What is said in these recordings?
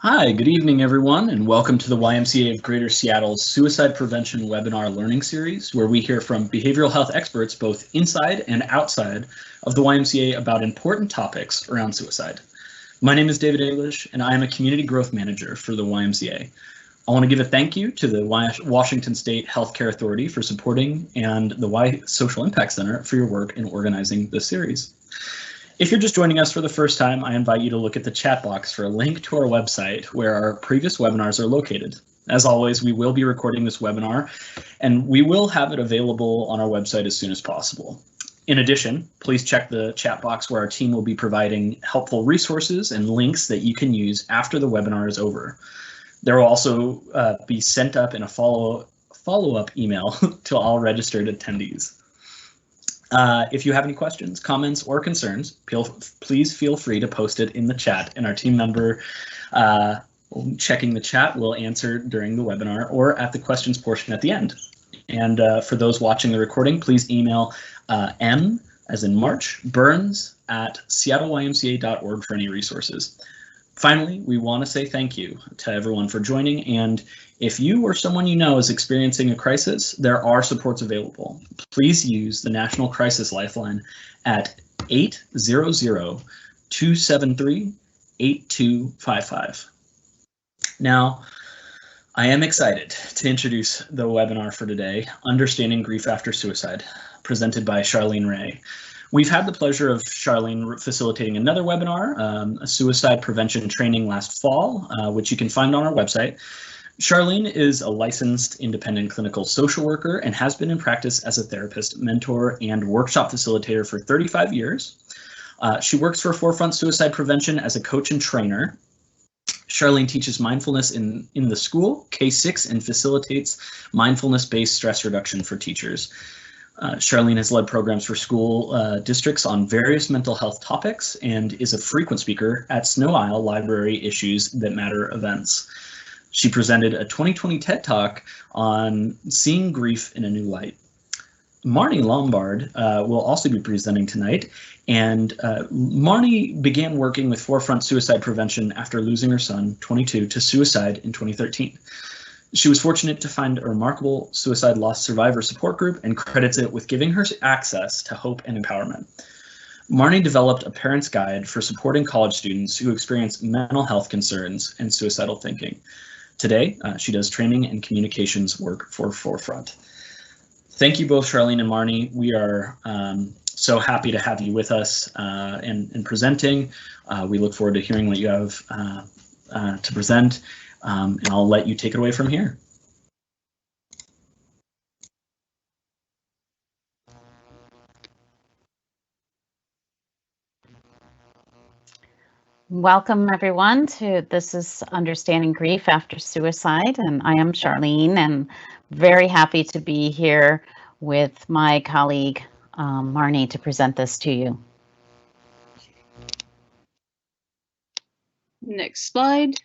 Hi, good evening, everyone, and welcome to the YMCA of Greater Seattle's Suicide Prevention Webinar Learning Series, where we hear from behavioral health experts both inside and outside of the YMCA about important topics around suicide. My name is David English, and I am a Community Growth Manager for the YMCA. I want to give a thank you to the Washington State Healthcare Authority for supporting and the Y Social Impact Center for your work in organizing this series. If you're just joining us for the first time, I invite you to look at the chat box for a link to our website where our previous webinars are located. As always, we will be recording this webinar and we will have it available on our website as soon as possible. In addition, please check the chat box where our team will be providing helpful resources and links that you can use after the webinar is over. There will also be sent up in a follow-up email to all registered attendees. If you have any questions, comments, or concerns, please feel free to post it in the chat, and our team member checking the chat will answer during the webinar or at the questions portion at the end. And for those watching the recording, please email M, as in March, Burns at seattleymca.org for any resources. Finally, we want to say thank you to everyone for joining, and if you or someone you know is experiencing a crisis, there are supports available. Please use the National Crisis Lifeline at 800-273-8255. Now, I am excited to introduce the webinar for today, Understanding Grief After Suicide, presented by Charlene Ray. We've had the pleasure of Charlene facilitating another webinar, a suicide prevention training last fall, which you can find on our website. Charlene is a licensed independent clinical social worker and has been in practice as a therapist, mentor, and workshop facilitator for 35 years. She works for Forefront Suicide Prevention as a coach and trainer. Charlene teaches mindfulness in the school, K-6, and facilitates mindfulness-based stress reduction for teachers. Charlene has led programs for school districts on various mental health topics and is a frequent speaker at Snow Isle Library Issues That Matter events. She presented a 2020 TED Talk on seeing grief in a new light. Marny Lombard will also be presenting tonight, and Marny began working with Forefront Suicide Prevention after losing her son, 22, to suicide in 2013. She was fortunate to find a remarkable suicide loss survivor support group and credits it with giving her access to hope and empowerment. Marny developed a parent's guide for supporting college students who experience mental health concerns and suicidal thinking. Today, she does training and communications work for Forefront. Thank you both, Charlene and Marny. We are so happy to have you with us and presenting. We look forward to hearing what you have to present. And I'll let you take it away from here. Welcome everyone to This is Understanding Grief After Suicide, and I am Charlene and very happy to be here with my colleague Marny to present this to you. Next slide.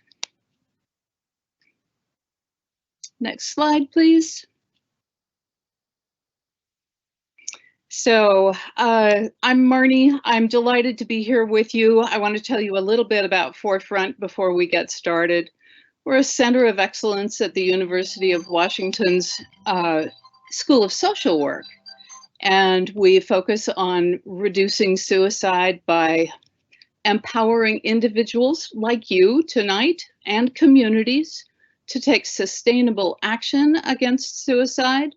Next slide, please. So I'm Marny. I'm delighted to be here with you. I want to tell you a little bit about Forefront before we get started. We're a center of excellence at the University of Washington's School of Social Work, and we focus on reducing suicide by empowering individuals like you tonight and communities to take sustainable action against suicide.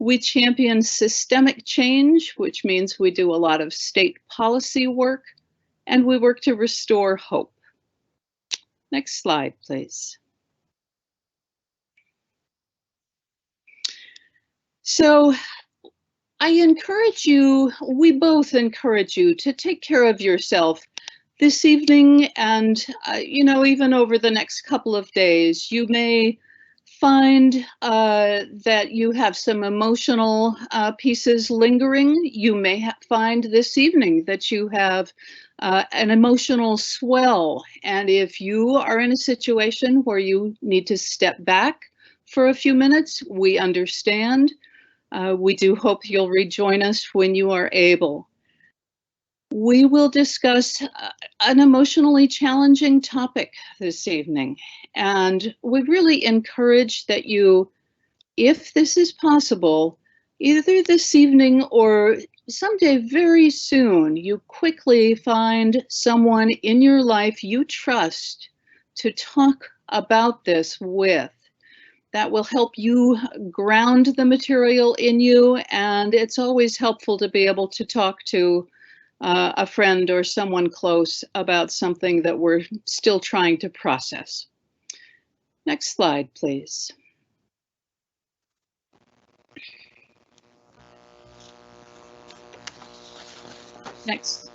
We champion systemic change, which means we do a lot of state policy work, and we work to restore hope. Next slide, please. So I encourage you, we both encourage you to take care of yourself this evening and, even over the next couple of days. You may find that you have some emotional pieces lingering. You may find this evening that you have an emotional swell. And if you are in a situation where you need to step back for a few minutes, we understand. We do hope you'll rejoin us when you are able. We will discuss an emotionally challenging topic this evening, and we really encourage that you, if this is possible, either this evening or someday very soon, you quickly find someone in your life you trust to talk about this with. That will help you ground the material in you, and it's always helpful to be able to talk to a friend or someone close about something that we're still trying to process. Next slide, please. Next.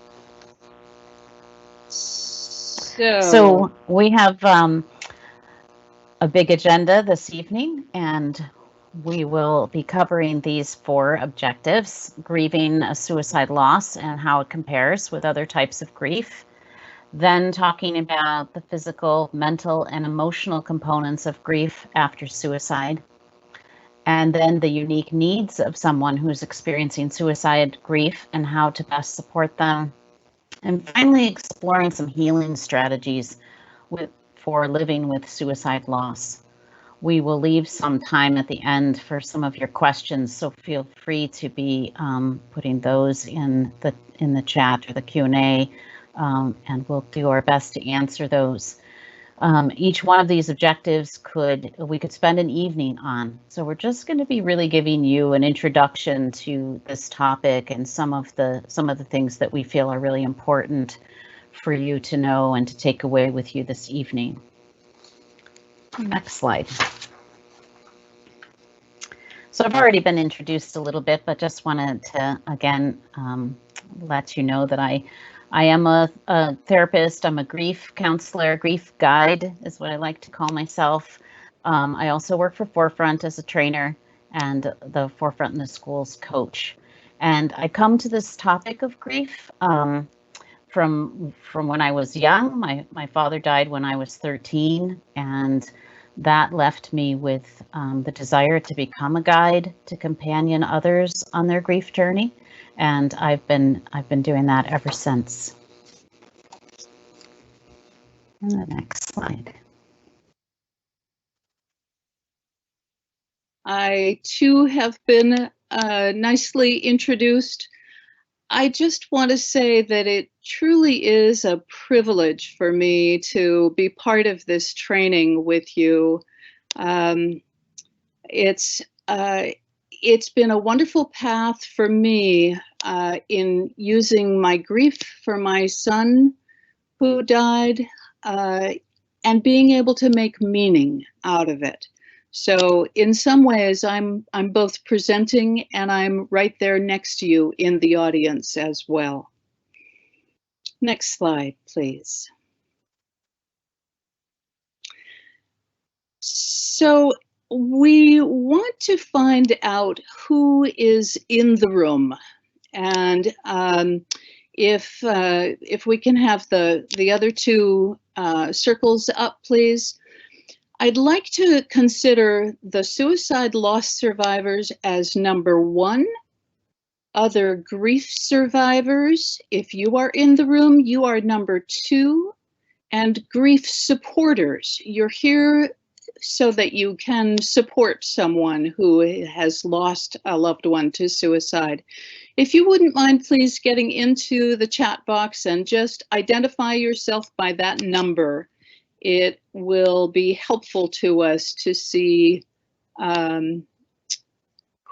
So we have a big agenda this evening, and we will be covering these 4 objectives: grieving a suicide loss and how it compares with other types of grief. Then talking about the physical, mental, and emotional components of grief after suicide. And then the unique needs of someone who's experiencing suicide grief and how to best support them. And finally, exploring some healing strategies for living with suicide loss. We will leave some time at the end for some of your questions, so feel free to be putting those in the chat or the Q&A, and we'll do our best to answer those. Each one of these objectives we could spend an evening on. So we're just going to be really giving you an introduction to this topic and some of the things that we feel are really important for you to know and to take away with you this evening. Next slide. So I've already been introduced a little bit, but just wanted to again let you know that I am a therapist. I'm a grief counselor, grief guide is what I like to call myself. I also work for Forefront as a trainer and the Forefront in the Schools coach. And I come to this topic of grief from when I was young. My father died when I was 13, and that left me with the desire to become a guide, to companion others on their grief journey. And I've been doing that ever since. And the next slide. I too have been nicely introduced. I just want to say that it truly is a privilege for me to be part of this training with you. It's been a wonderful path for me in using my grief for my son who died and being able to make meaning out of it. So in some ways, I'm both presenting and I'm right there next to you in the audience as well. Next slide, please. So we want to find out who is in the room, and if we can have the other 2 circles up, please. I'd like to consider the suicide loss survivors as number 1. Other grief survivors, if you are in the room, you are number 2. And grief supporters, you're here so that you can support someone who has lost a loved one to suicide. If you wouldn't mind, please getting into the chat box and just identify yourself by that number. It will be helpful to us to see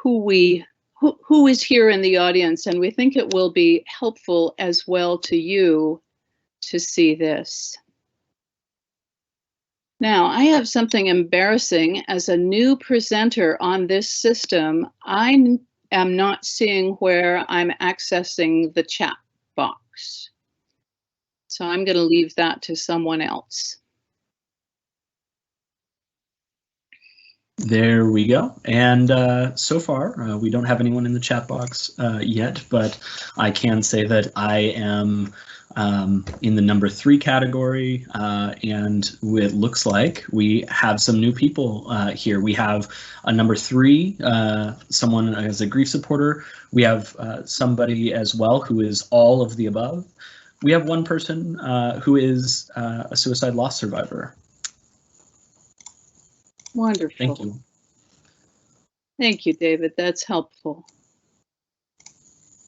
who is here in the audience, and we think it will be helpful as well to you to see this. Now, I have something embarrassing. As a new presenter on this system, I am not seeing where I'm accessing the chat box. So I'm going to leave that to someone else. There we go. And so far, we don't have anyone in the chat box yet, but I can say that I am in the number 3 category, and it looks like we have some new people here. We have a number 3, someone as a grief supporter. We have somebody as well who is all of the above. We have one person who is a suicide loss survivor. Wonderful. Thank you. Thank you, David. That's helpful.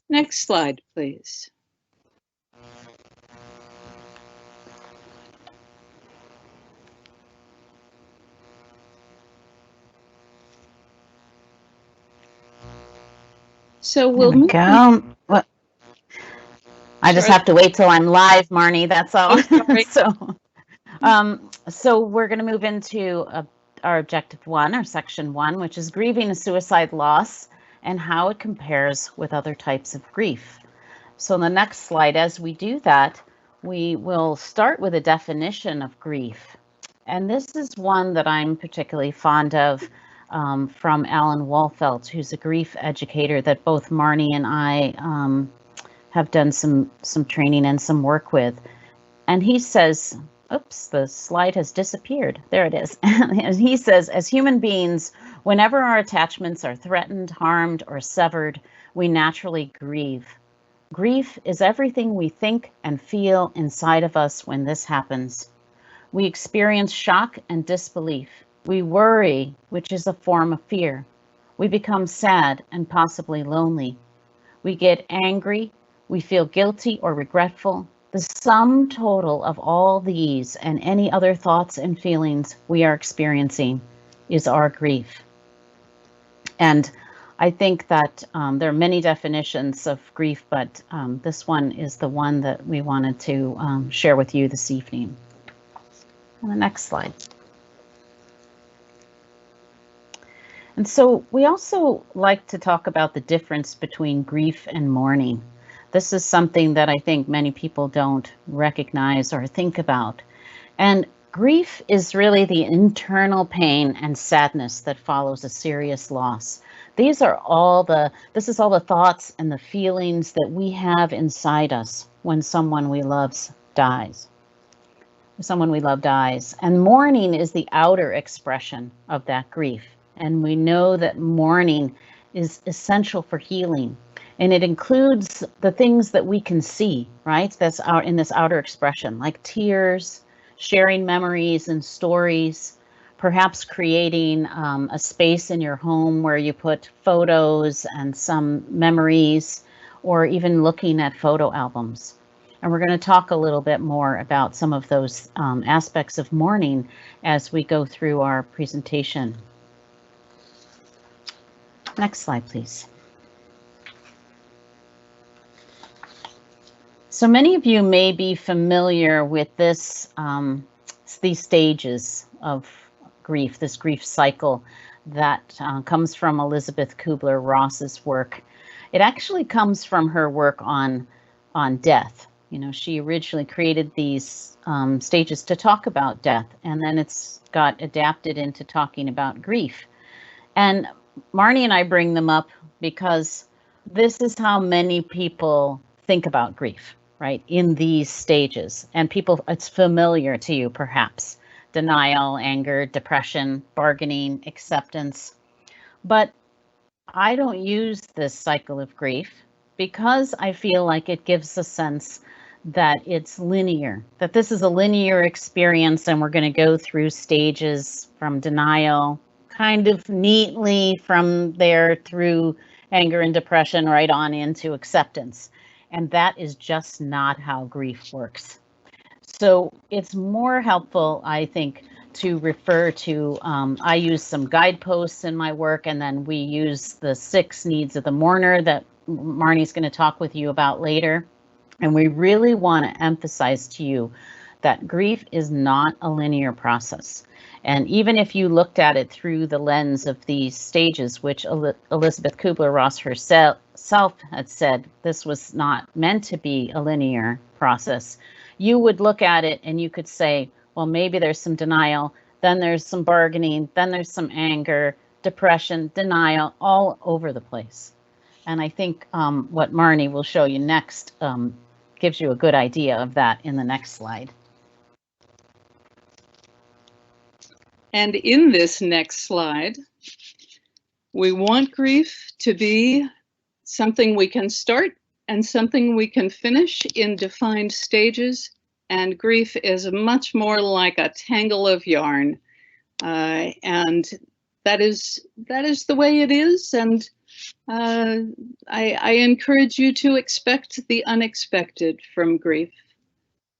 Next slide, please. So we'll move on. Well, I just have to wait till I'm live, Marny. That's all. So we're going to move into our objective 1, or section 1, which is grieving a suicide loss and how it compares with other types of grief. So in the next slide, as we do that, we will start with a definition of grief. And this is one that I'm particularly fond of from Alan Wolfelt, who's a grief educator that both Marny and I have done some training and some work with. And he says, oops, the slide has disappeared. There it is. And he says, as human beings, whenever our attachments are threatened, harmed, or severed, we naturally grieve. Grief is everything we think and feel inside of us when this happens. We experience shock and disbelief. We worry, which is a form of fear. We become sad and possibly lonely. We get angry. We feel guilty or regretful. The sum total of all these and any other thoughts and feelings we are experiencing is our grief. And I think that there are many definitions of grief, but this one is the one that we wanted to share with you this evening. On the next slide. And so we also like to talk about the difference between grief and mourning. This is something that I think many people don't recognize or think about. And grief is really the internal pain and sadness that follows a serious loss. This is all the thoughts and the feelings that we have inside us when someone we love dies. And mourning is the outer expression of that grief. And we know that mourning is essential for healing. And it includes the things that we can see, right? That's in this outer expression, like tears, sharing memories and stories, perhaps creating a space in your home where you put photos and some memories, or even looking at photo albums. And we're going to talk a little bit more about some of those aspects of mourning as we go through our presentation. Next slide, please. So many of you may be familiar with these stages of grief, this grief cycle that comes from Elizabeth Kübler-Ross's work. It actually comes from her work on death. You know, she originally created these stages to talk about death, and then it's got adapted into talking about grief. And Marny and I bring them up because this is how many people think about grief, right? In these stages. And people, it's familiar to you, perhaps. Denial, anger, depression, bargaining, acceptance. But I don't use this cycle of grief because I feel like it gives a sense that it's linear, that this is a linear experience, and we're going to go through stages from denial, kind of neatly from there through anger and depression right on into acceptance. And that is just not how grief works. So it's more helpful, I think, to refer to, I use some guideposts in my work, and then we use the 6 needs of the mourner that Marny's going to talk with you about later. And we really want to emphasize to you that grief is not a linear process. And even if you looked at it through the lens of these stages, which Elizabeth Kübler-Ross herself had said this was not meant to be a linear process, you would look at it and you could say, well, maybe there's some denial, then there's some bargaining, then there's some anger, depression, denial, all over the place. And I think what Marny will show you next gives you a good idea of that in the next slide. And in this next slide, we want grief to be something we can start and something we can finish in defined stages. And grief is much more like a tangle of yarn. And that is the way it is. And I encourage you to expect the unexpected from grief.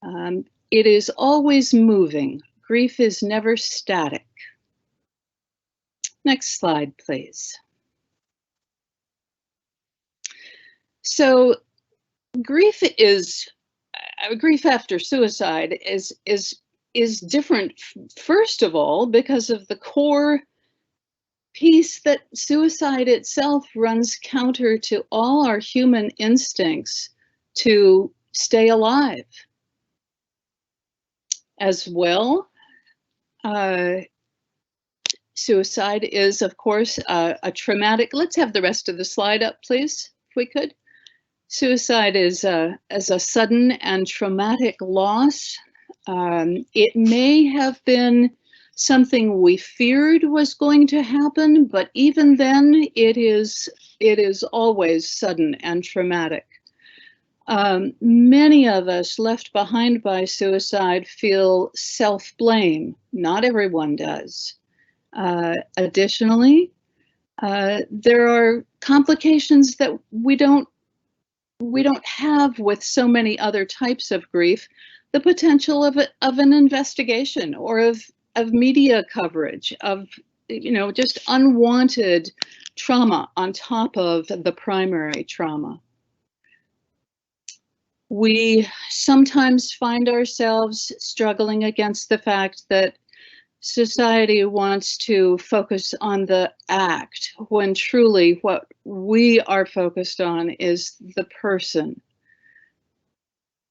It is always moving. Grief is never static. Next slide, please. So grief after suicide is different, first of all, because of the core piece that suicide itself runs counter to all our human instincts to stay alive. As well, suicide is, of course, a traumatic. Let's have the rest of the slide up, please, if we could. Suicide is as a sudden and traumatic loss. It may have been something we feared was going to happen, but even then, it is always sudden and traumatic. Many of us left behind by suicide feel self-blame. Not everyone does. Additionally, there are complications that we don't have with so many other types of grief. The potential of an investigation or of media coverage, of just unwanted trauma on top of the primary trauma. We sometimes find ourselves struggling against the fact that society wants to focus on the act, when truly what we are focused on is the person.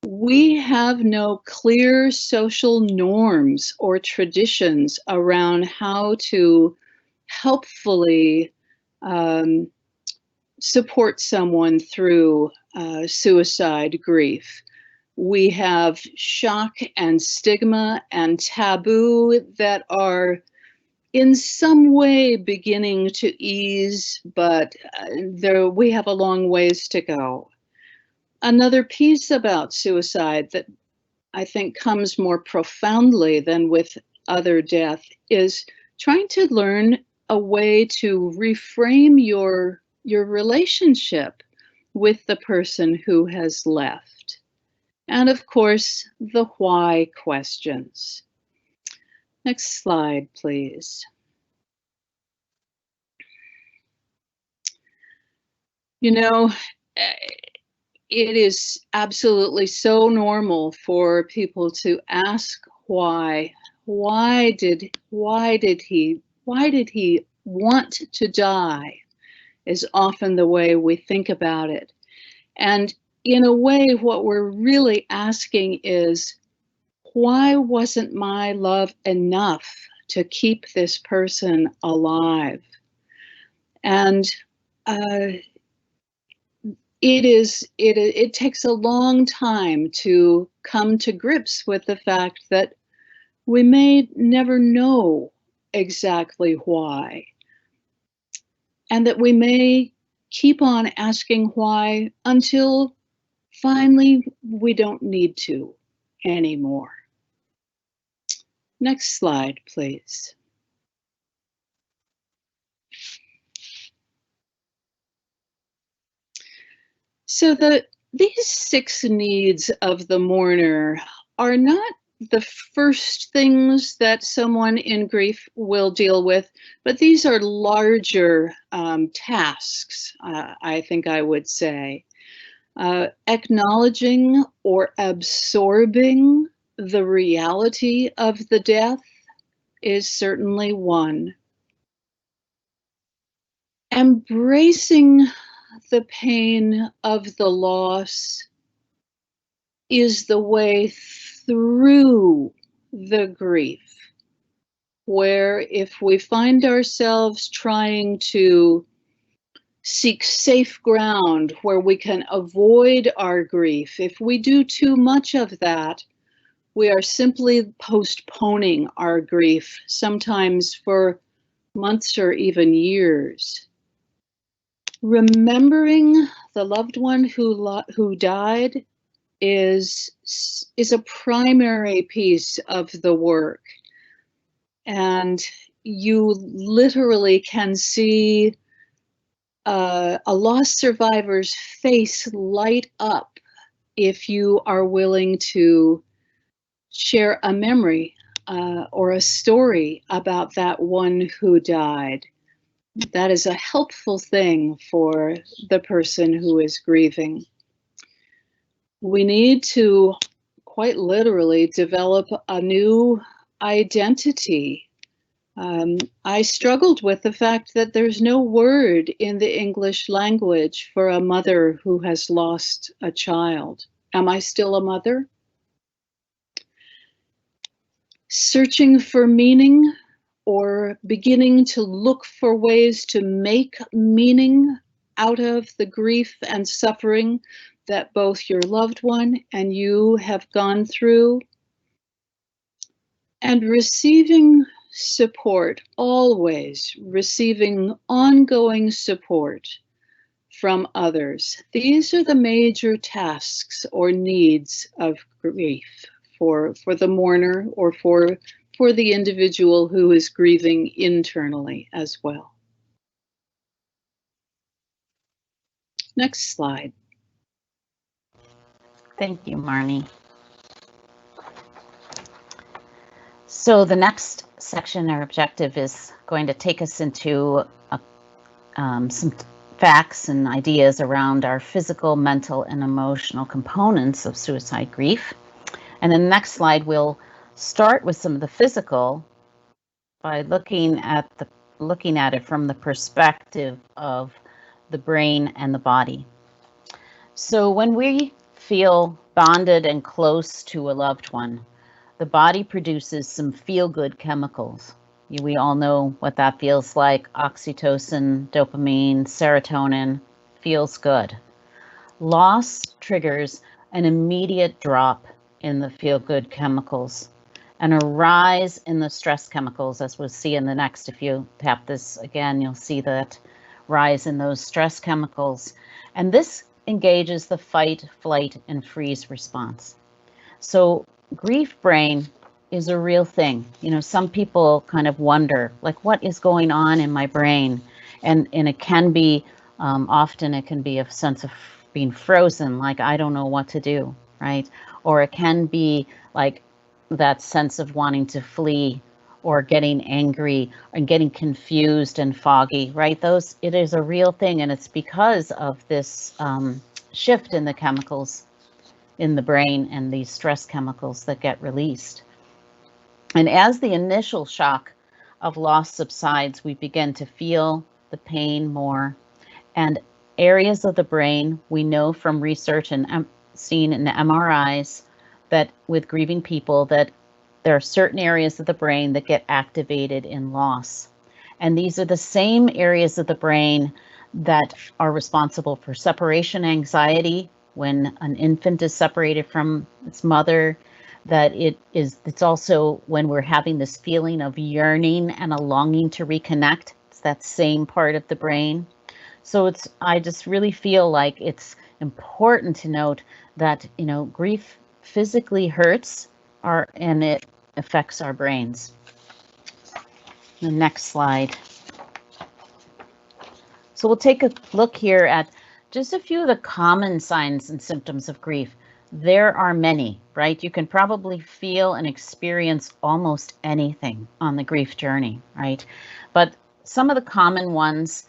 We have no clear social norms or traditions around how to helpfully support someone through suicide grief. We have shock and stigma and taboo that are in some way beginning to ease, but we have a long ways to go. Another piece about suicide that I think comes more profoundly than with other death is trying to learn a way to reframe your relationship with the person who has left. And of course, the why questions. Next slide, please. It is absolutely so normal for people to ask why. Why did he want to die? Is often the way we think about it. And in a way, what we're really asking is, why wasn't my love enough to keep this person alive? And it takes a long time to come to grips with the fact that we may never know exactly why, and that we may keep on asking why until finally we don't need to anymore. Next slide, please. So these 6 needs of the mourner are not the first things that someone in grief will deal with, but these are larger tasks, I think I would say. Acknowledging or absorbing the reality of the death is certainly one. Embracing the pain of the loss is the way through the grief, where if we find ourselves trying to seek safe ground where we can avoid our grief. If we do too much of that, we are simply postponing our grief, sometimes for months or even years. Remembering the loved one who died is a primary piece of the work. And you literally can see a lost survivor's face light up if you are willing to share a memory or a story about that one who died. That is a helpful thing for the person who is grieving. We need to quite literally develop a new identity. I struggled with the fact that there's no word in the English language for a mother who has lost a child. Am I still a mother? Searching for meaning, or beginning to look for ways to make meaning out of the grief and suffering that both your loved one and you have gone through. And receiving support, always receiving ongoing support from others. These are the major tasks or needs of grief for the mourner, or for the individual who is grieving internally as well. Next slide. Thank you, Marny. So the next section or objective is going to take us into some facts and ideas around our physical, mental, and emotional components of suicide grief. And in the next slide, we'll start with some of the physical by looking at it from the perspective of the brain and the body. So when we feel bonded and close to a loved one, the body produces some feel-good chemicals. We all know what that feels like. Oxytocin, dopamine, serotonin, feels good. Loss triggers an immediate drop in the feel-good chemicals and a rise in the stress chemicals, as we'll see in the next. If you tap this again, you'll see that rise in those stress chemicals. And this engages the fight, flight, and freeze response. So grief brain is a real thing. You know, some people kind of wonder, like, what is going on in my brain? And it can be, often it can be a sense of being frozen, like, I don't know what to do, right? Or it can be like that sense of wanting to flee, or getting angry and getting confused and foggy, right? It is a real thing, and it's because of this shift in the chemicals in the brain and these stress chemicals that get released. And as the initial shock of loss subsides, we begin to feel the pain more. And areas of the brain, we know from research and seen in the MRIs that with grieving people, that there are certain areas of the brain that get activated in loss. And these are the same areas of the brain that are responsible for separation anxiety when an infant is separated from its mother, that it's also when we're having this feeling of yearning and a longing to reconnect. It's that same part of the brain. So I just really feel like it's important to note that, you know, grief physically hurts and it affects our brains. The next slide. So we'll take a look here at just a few of the common signs and symptoms of grief. There are many, right? You can probably feel and experience almost anything on the grief journey, right? But some of the common ones,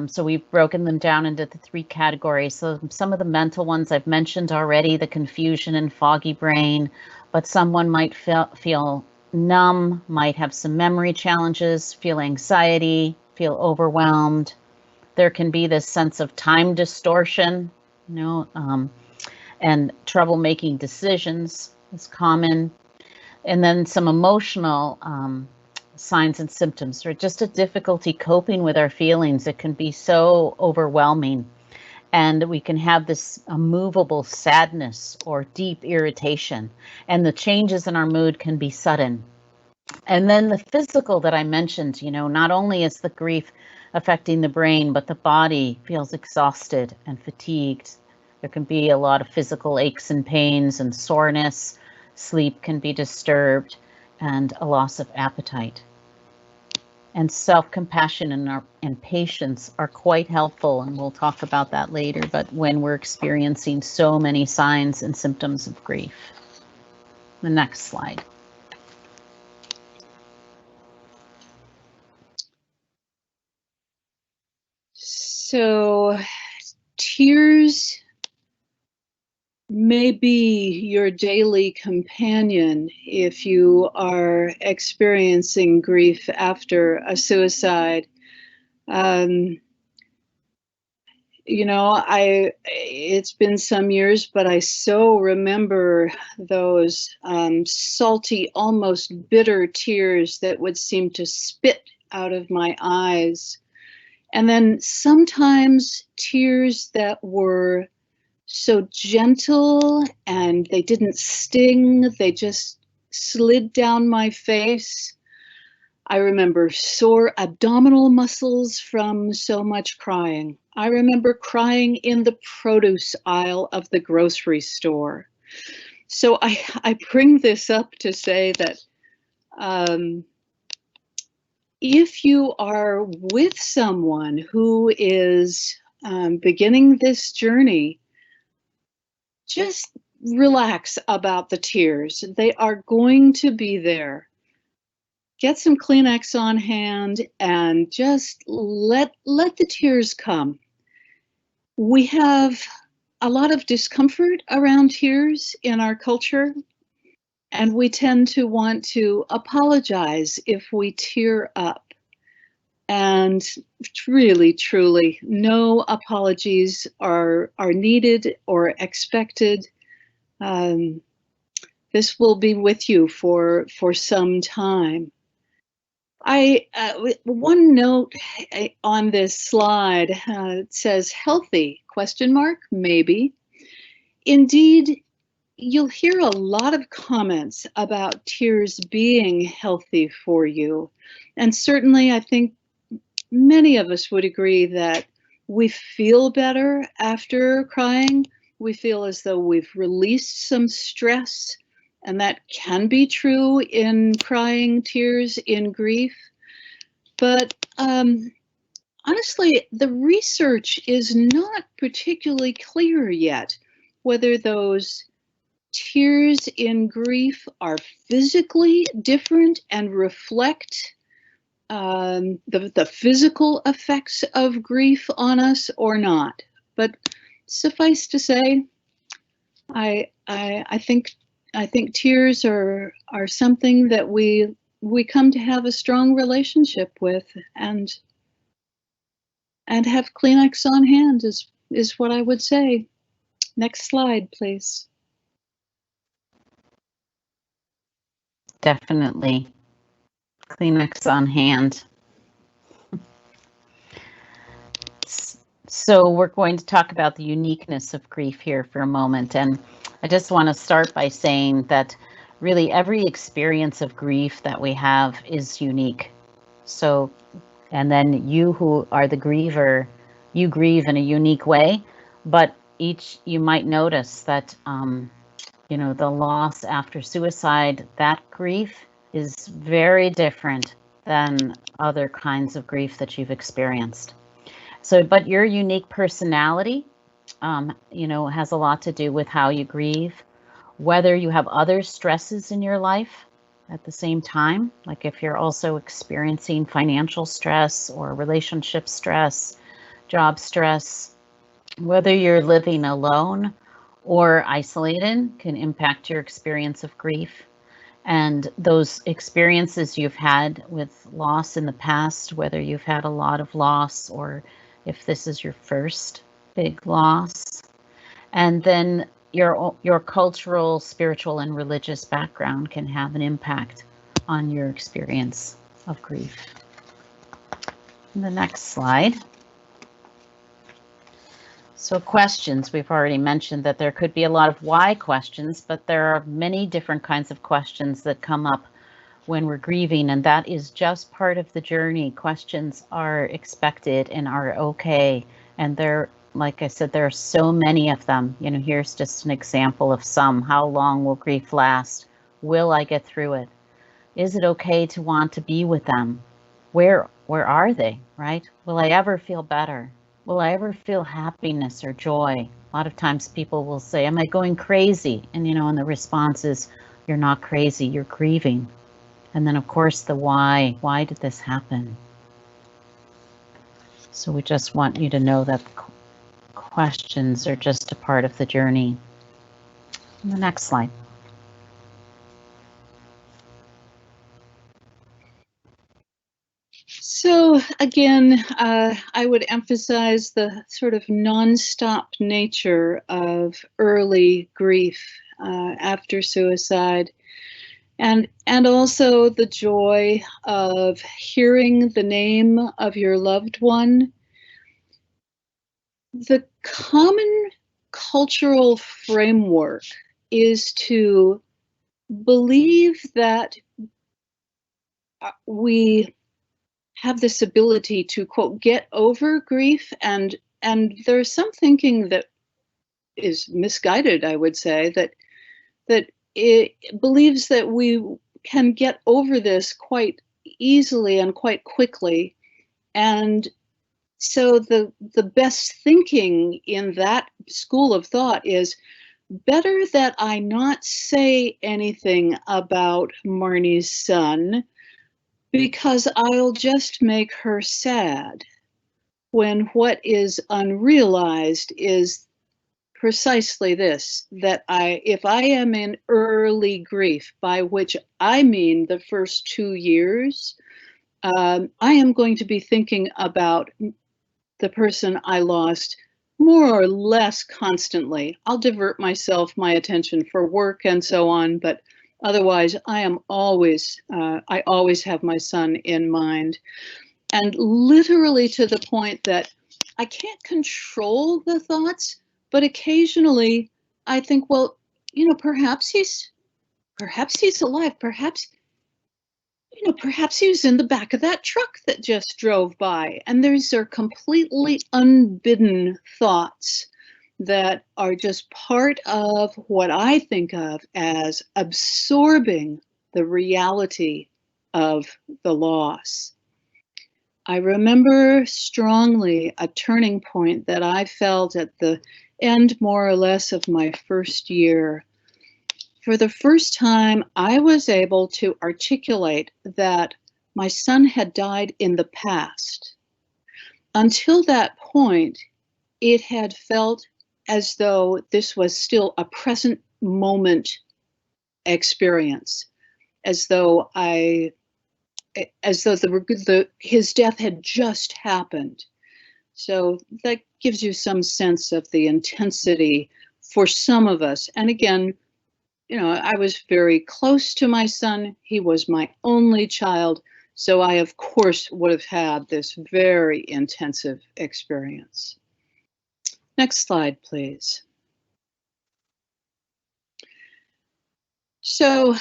so we've broken them down into the 3 categories. So some of the mental ones I've mentioned already, the confusion and foggy brain, but someone might feel numb, might have some memory challenges, feel anxiety, feel overwhelmed. There can be this sense of time distortion, you know, and trouble making decisions is common. And then some emotional signs and symptoms, or just a difficulty coping with our feelings. It can be so overwhelming, and we can have this immovable sadness or deep irritation, and the changes in our mood can be sudden. And then the physical that I mentioned, not only is the grief affecting the brain, but the body feels exhausted and fatigued. There can be a lot of physical aches and pains and soreness. Sleep can be disturbed, and a loss of appetite. And self-compassion and patience are quite helpful, and we'll talk about that later, but when we're experiencing so many signs and symptoms of grief. The next slide. So, tears may be your daily companion if you are experiencing grief after a suicide. It's been some years, but I so remember those salty, almost bitter tears that would seem to spit out of my eyes. And then sometimes tears that were so gentle and they didn't sting, they just slid down my face. I remember sore abdominal muscles from so much crying. I remember crying in the produce aisle of the grocery store. So I bring this up to say that if you are with someone who is beginning this journey, just relax about the tears. They are going to be there. Get some Kleenex on hand and just let the tears come. We have a lot of discomfort around tears in our culture, and we tend to want to apologize if we tear up. And really, truly, no apologies are needed or expected. This will be with you for some time. One note on this slide says healthy, ? Maybe. Indeed, you'll hear a lot of comments about tears being healthy for you. And certainly I think many of us would agree that we feel better after crying. We feel as though we've released some stress, and that can be true in crying tears in grief. But honestly, the research is not particularly clear yet whether those tears in grief are physically different and reflect the physical effects of grief on us or not. But suffice to say, I think tears are something that we come to have a strong relationship with, and have Kleenex on hand is what I would say. Next slide, please. Definitely. Kleenex on hand. So we're going to talk about the uniqueness of grief here for a moment. And I just want to start by saying that really every experience of grief that we have is unique. So, and then you who are the griever, you grieve in a unique way, but you might notice that, the loss after suicide, that grief is very different than other kinds of grief that you've experienced. So, but your unique personality, has a lot to do with how you grieve, whether you have other stresses in your life at the same time, like if you're also experiencing financial stress or relationship stress, job stress, whether you're living alone or isolated can impact your experience of grief. And those experiences you've had with loss in the past, whether you've had a lot of loss or if this is your first big loss. And then your cultural, spiritual, and religious background can have an impact on your experience of grief. And the next slide. So questions, we've already mentioned that there could be a lot of why questions, but there are many different kinds of questions that come up when we're grieving, and that is just part of the journey. Questions are expected and are okay. And there, like I said, there are so many of them. You know, here's just an example of some. How long will grief last? Will I get through it? Is it okay to want to be with them? Where are they, right? Will I ever feel better? Will I ever feel happiness or joy? A lot of times people will say, am I going crazy? And, you know, and the response is, you're not crazy, you're grieving. And then, of course, the why. Why did this happen? So we just want you to know that questions are just a part of the journey. And the next slide. So again, I would emphasize the sort of nonstop nature of early grief after suicide. And also the joy of hearing the name of your loved one. The common cultural framework is to believe that we have this ability to, quote, get over grief, and there's some thinking that is misguided, I would say, that it believes that we can get over this quite easily and quite quickly. And so the best thinking in that school of thought is, better that I not say anything about Marny's son, because I'll just make her sad, when what is unrealized is precisely this, that if I am in early grief, by which I mean the first 2 years, I am going to be thinking about the person I lost more or less constantly. I'll divert my attention for work and so on, but otherwise I always have my son in mind. And literally to the point that I can't control the thoughts, but occasionally I think, well, you know, perhaps he's alive. Perhaps he was in the back of that truck that just drove by. And these are completely unbidden thoughts that are just part of what I think of as absorbing the reality of the loss. I remember strongly a turning point that I felt at the end, more or less, of my first year. For the first time, I was able to articulate that my son had died in the past. Until that point, it had felt as though this was still a present moment experience, as though his death had just happened. So that gives you some sense of the intensity for some of us. And again, you know, I was very close to my son. He was my only child. So I, of course, would have had this very intensive experience. Next slide, please. So,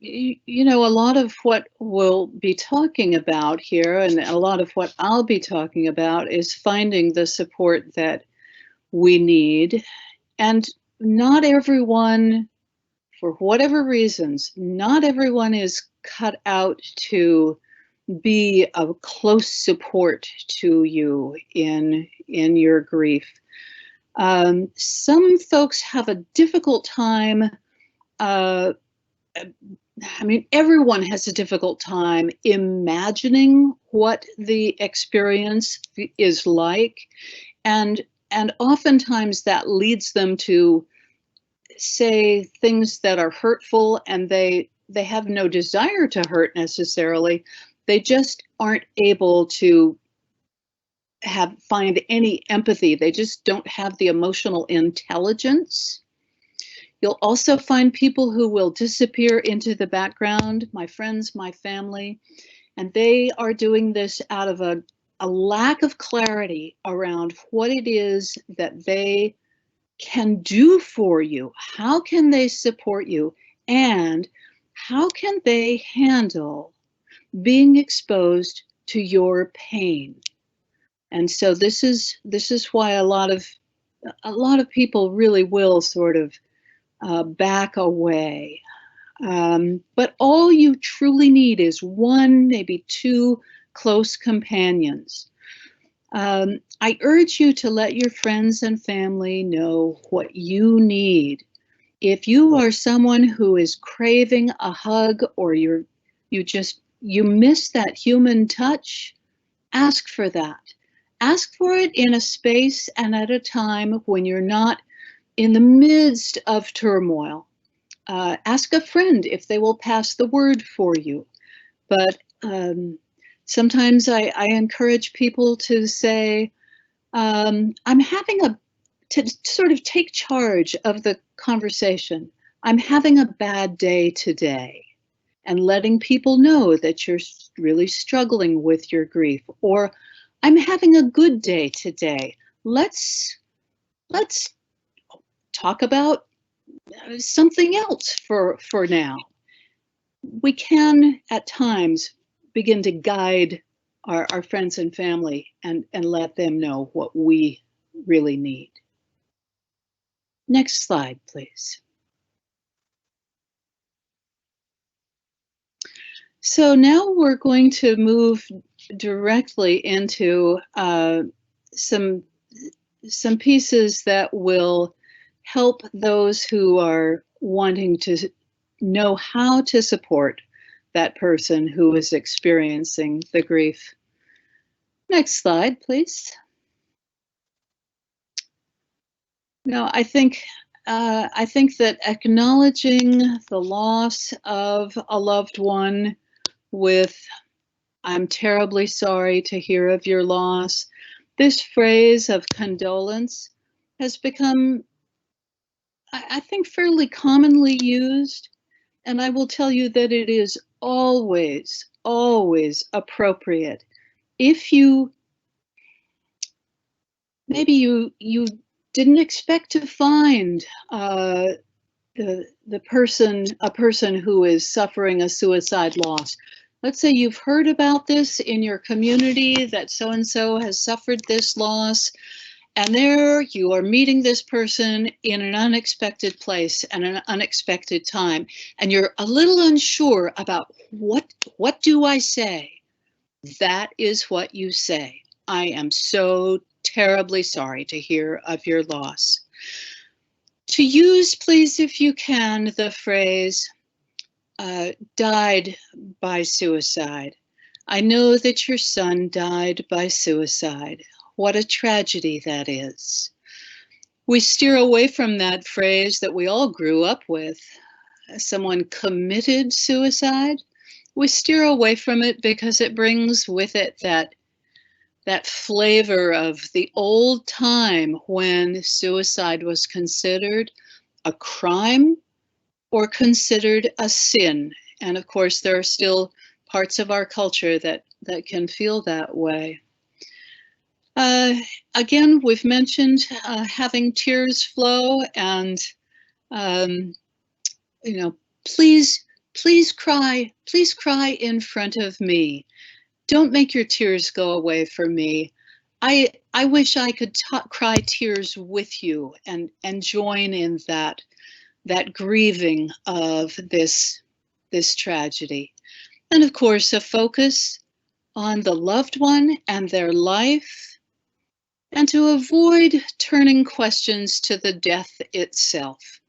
you know, a lot of what we'll be talking about here, and a lot of what I'll be talking about, is finding the support that we need. And not everyone, for whatever reasons, not everyone is cut out to be a close support to you in your grief. Some folks have a difficult time. I mean, everyone has a difficult time imagining what the experience is like, and oftentimes that leads them to say things that are hurtful, and they have no desire to hurt necessarily. They just aren't able to find any empathy. They just don't have the emotional intelligence. You'll also find people who will disappear into the background, my friends, my family, And they are doing this out of a lack of clarity around what it is that they can do for you. How can they support you? And how can they handle being exposed to your pain? And so this is why a lot of people really will sort of back away. But all you truly need is one, maybe two close companions. I urge you to let your friends and family know what you need. If you are someone who is craving a hug, or you miss that human touch, ask for that. Ask for it in a space and at a time when you're not in the midst of turmoil. Ask a friend if they will pass the word for you. But sometimes I encourage people to say, I'm having to sort of take charge of the conversation. I'm having a bad day today, and letting people know that you're really struggling with your grief. Or I'm having a good day today. Let's talk about something else for now. We can at times begin to guide our friends and family and let them know what we really need. Next slide, please. So now we're going to move directly into some pieces that will help those who are wanting to know how to support that person who is experiencing the grief. Next slide, please. Now, I think that acknowledging the loss of a loved one with "I'm terribly sorry to hear of your loss," this phrase of condolence has become, I think, fairly commonly used. And I will tell you that it is always, always appropriate. If maybe you didn't expect to find a person who is suffering a suicide loss. Let's say you've heard about this in your community, that so-and-so has suffered this loss, and there you are meeting this person in an unexpected place and an unexpected time, and you're a little unsure about what do I say? That is what you say. I am so terribly sorry to hear of your loss. To use, please, if you can, the phrase, died by suicide. I know that your son died by suicide. What a tragedy that is. We steer away from that phrase that we all grew up with. Someone committed suicide. We steer away from it because it brings with it that flavor of the old time when suicide was considered a crime or considered a sin. And of course, there are still parts of our culture that can feel that way. Again, we've mentioned having tears flow, and please cry in front of me. Don't make your tears go away for me. I wish I could cry tears with you and join in that grieving of this tragedy. And of course, a focus on the loved one and their life, and to avoid turning questions to the death itself.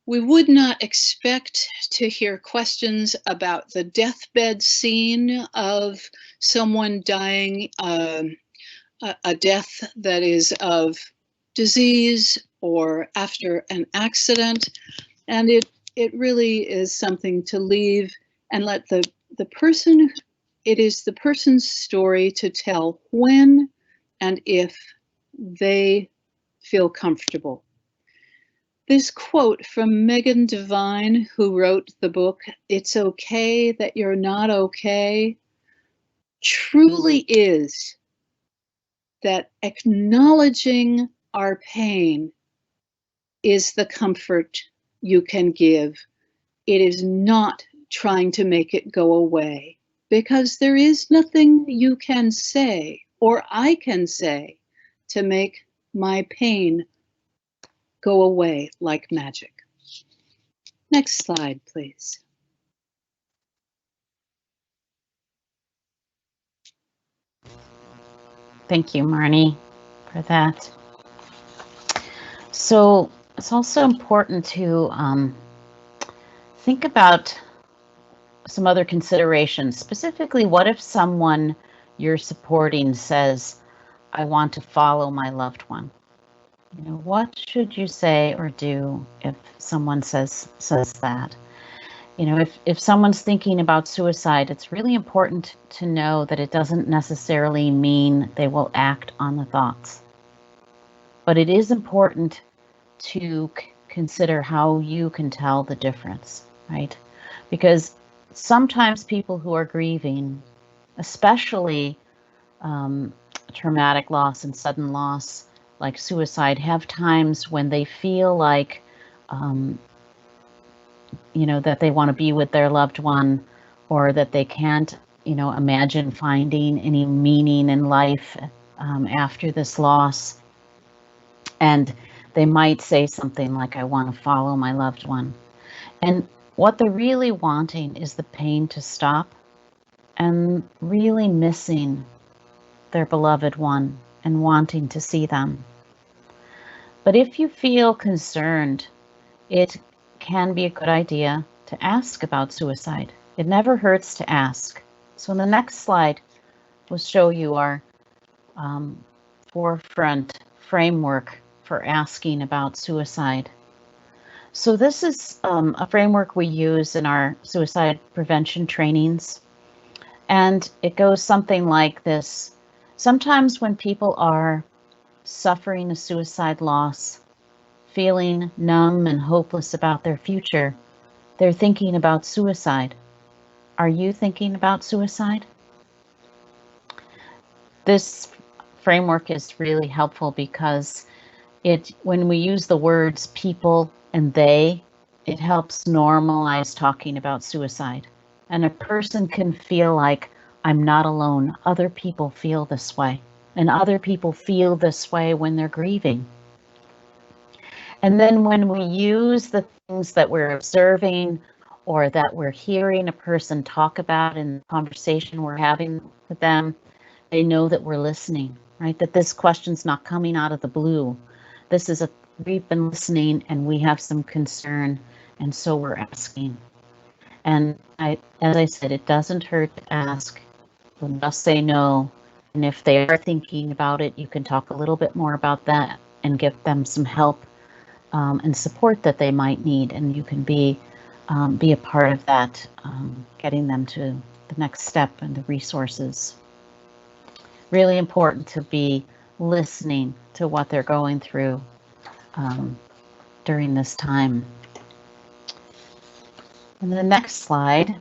We would not expect to hear questions about the deathbed scene of someone dying a death that is of disease or after an accident. And it really is something to leave and let the person, it is the person's story to tell when and if they feel comfortable. This quote from Megan Devine, who wrote the book, It's Okay That You're Not Okay, truly is that acknowledging our pain is the comfort you can give. It is not trying to make it go away, because there is nothing you can say or I can say to make my pain go away like magic. Next slide, please. Thank you, Marny, for that. So it's also important to think about some other considerations. Specifically, what if someone you're supporting says, I want to follow my loved one? You know, what should you say or do if someone says that? You know, if someone's thinking about suicide, it's really important to know that it doesn't necessarily mean they will act on the thoughts. But it is important to consider how you can tell the difference, right? Because sometimes people who are grieving, especially traumatic loss and sudden loss, like suicide, have times when they feel like, you know, that they want to be with their loved one, or that they can't, you know, imagine finding any meaning in life after this loss. And they might say something like, I want to follow my loved one. And what they're really wanting is the pain to stop and really missing their beloved one and wanting to see them. But if you feel concerned, it can be a good idea to ask about suicide. It never hurts to ask. So in the next slide, we'll show you our forefront framework for asking about suicide. So this is a framework we use in our suicide prevention trainings. And it goes something like this. Sometimes when people are suffering a suicide loss, feeling numb and hopeless about their future, they're thinking about suicide. Are you thinking about suicide? This framework is really helpful because when we use the words people and they, it helps normalize talking about suicide. And a person can feel like, I'm not alone. Other people feel this way. And other people feel this way when they're grieving. And then when we use the things that we're observing or that we're hearing a person talk about in the conversation we're having with them, they know that we're listening, right? That this question's not coming out of the blue. This is we've been listening and we have some concern, and so we're asking. And as I said, it doesn't hurt to ask. We'll just say no. And if they are thinking about it, you can talk a little bit more about that and give them some help and support that they might need. And you can be a part of that, getting them to the next step and the resources. Really important to be listening to what they're going through during this time. And the next slide.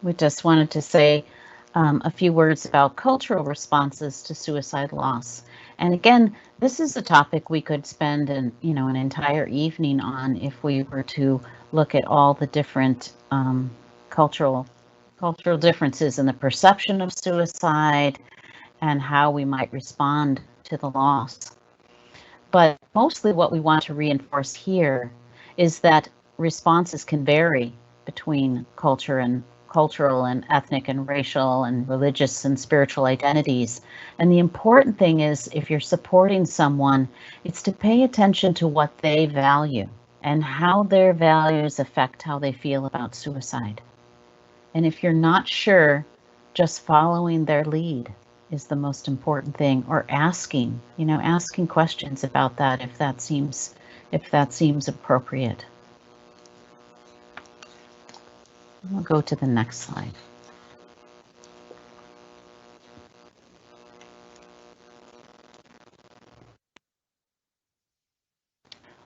We just wanted to say a few words about cultural responses to suicide loss. And again, this is a topic we could spend an entire evening on if we were to look at all the different cultural differences in the perception of suicide and how we might respond to the loss. But mostly what we want to reinforce here is that responses can vary between cultural and ethnic and racial and religious and spiritual identities. And the important thing is, if you're supporting someone, it's to pay attention to what they value and how their values affect how they feel about suicide. And if you're not sure, just following their lead is the most important thing, or asking questions about that if that seems appropriate. We'll go to the next slide.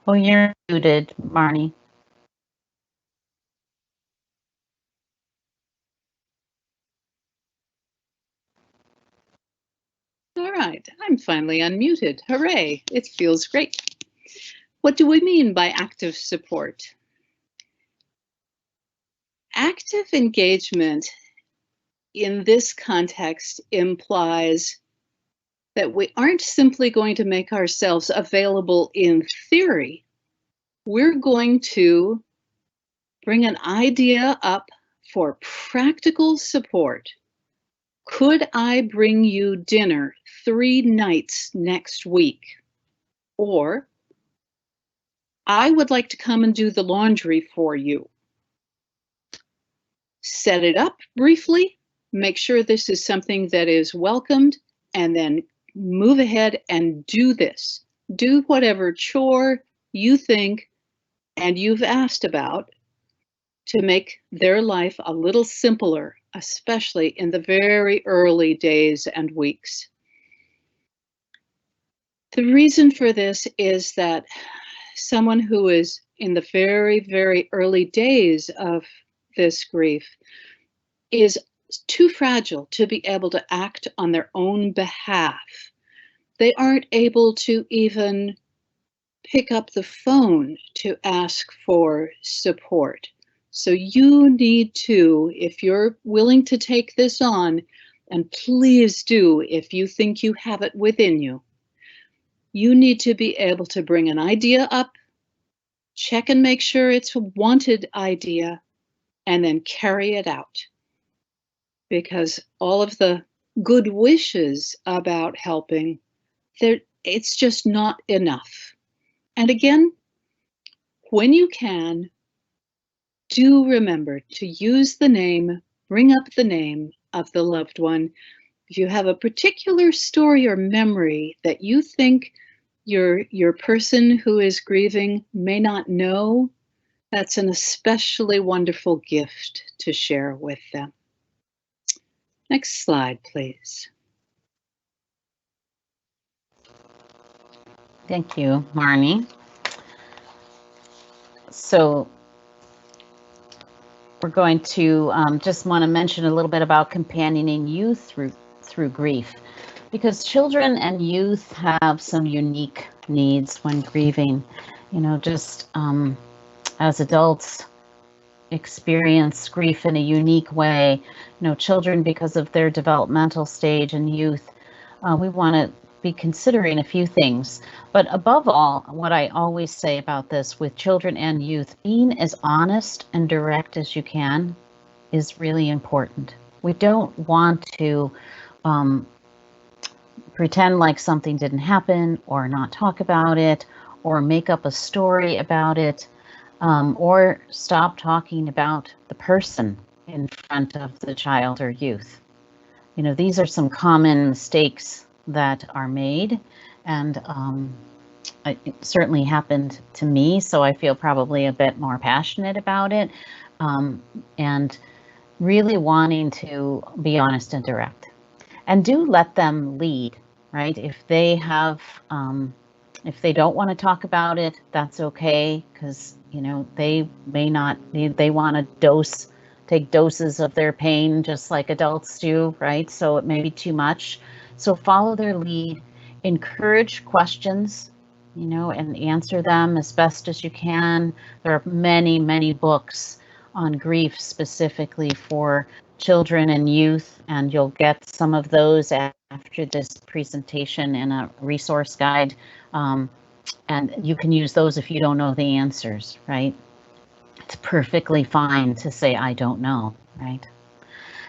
Oh, you're muted, Marny. right, I'm finally unmuted. Hooray, it feels great. What do we mean by active support? Active engagement in this context implies that we aren't simply going to make ourselves available in theory. We're going to bring an idea up for practical support. Could I bring you dinner 3 nights next week? Or, I would like to come and do the laundry for you. Set it up briefly, make sure this is something that is welcomed, and then move ahead and do this. Do whatever chore you think and you've asked about to make their life a little simpler, especially in the very early days and weeks. The reason for this is that someone who is in the very, very early days of this grief is too fragile to be able to act on their own behalf. They aren't able to even pick up the phone to ask for support. So you need to, if you're willing to take this on, and please do if you think you have it within you, you need to be able to bring an idea up, check and make sure it's a wanted idea, and then carry it out. Because all of the good wishes about helping, it's just not enough. And again, when you can, do remember to use the name, bring up the name of the loved one. If you have a particular story or memory that you think your person who is grieving may not know, that's an especially wonderful gift to share with them. Next slide, please. Thank you, Marny. So we're going to just want to mention a little bit about companioning youth through grief, because children and youth have some unique needs when grieving. You know, just as adults experience grief in a unique way. You know, children, because of their developmental stage, and youth, we want to be considering a few things. But above all, what I always say about this with children and youth, being as honest and direct as you can is really important. We don't want to pretend like something didn't happen, or not talk about it, or make up a story about it, or stop talking about the person in front of the child or youth. You know, these are some common mistakes that are made, and it certainly happened to me, so I feel probably a bit more passionate about it, and really wanting to be honest and direct. And do let them lead, right? If they have, if they don't want to talk about it, that's okay, because, you know, they may not, they want to take doses of their pain just like adults do, right? So it may be too much. So follow their lead, encourage questions, you know, and answer them as best as you can. There are many, many books on grief specifically for children and youth, and you'll get some of those after this presentation in a resource guide. And you can use those if you don't know the answers, right? It's perfectly fine to say, I don't know, right?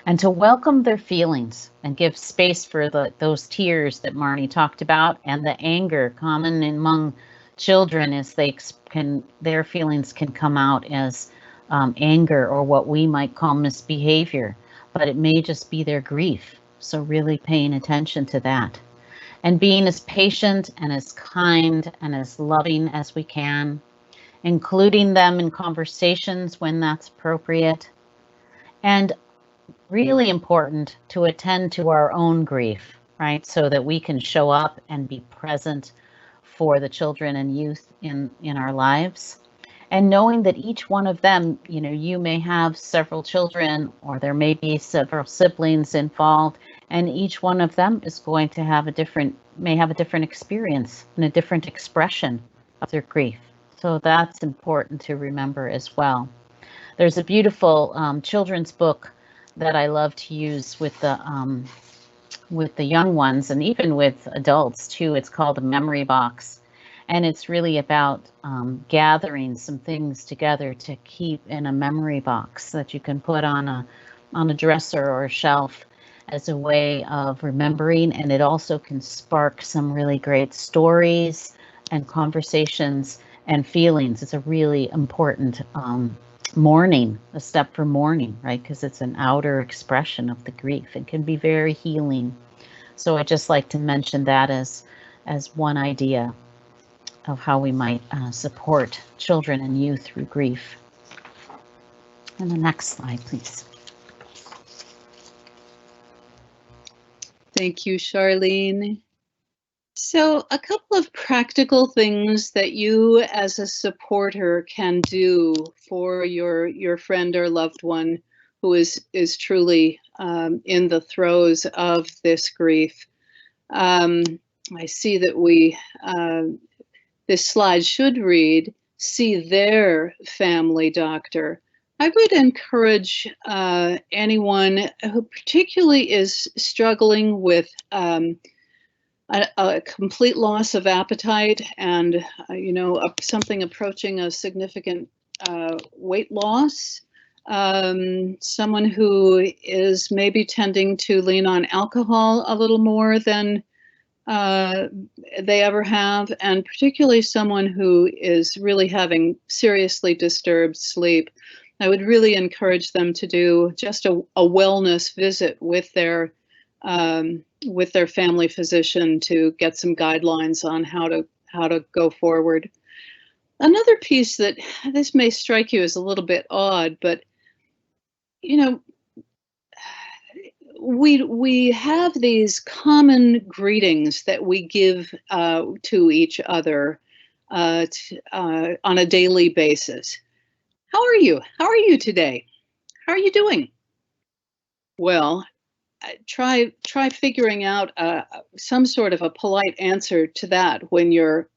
And to welcome their feelings and give space for those tears that Marny talked about, and the anger common among children is their feelings can come out as anger, or what we might call misbehavior, but it may just be their grief. So really paying attention to that, and being as patient and as kind and as loving as we can, including them in conversations when that's appropriate, and really important to attend to our own grief, right? So that we can show up and be present for the children and youth in our lives. And knowing that each one of them, you know, you may have several children, or there may be several siblings involved, And each one of them is going to have may have a different experience and a different expression of their grief. So that's important to remember as well. There's a beautiful children's book that I love to use with the young ones and even with adults too. It's called a memory box, and it's really about gathering some things together to keep in a memory box that you can put on a dresser or a shelf as a way of remembering. And it also can spark some really great stories and conversations and feelings. It's a really important mourning, a step for mourning, right? Because it's an outer expression of the grief and can be very healing. So I just like to mention that as one idea of how we might support children and youth through grief. And the next slide, please. Thank you, Charlene. So a couple of practical things that you as a supporter can do for your friend or loved one who is truly in the throes of this grief. I see that this slide should read, see their family doctor. I would encourage anyone who particularly is struggling with a complete loss of appetite and, something approaching a significant weight loss. Someone who is maybe tending to lean on alcohol a little more than they ever have, and particularly someone who is really having seriously disturbed sleep. I would really encourage them to do just a wellness visit with their family physician to get some guidelines on how to go forward. Another piece that this may strike you as a little bit odd, but we have these common greetings that we give to each other on a daily basis. How are you? How are you today? How are you doing? Well, try figuring out some sort of a polite answer to that when you're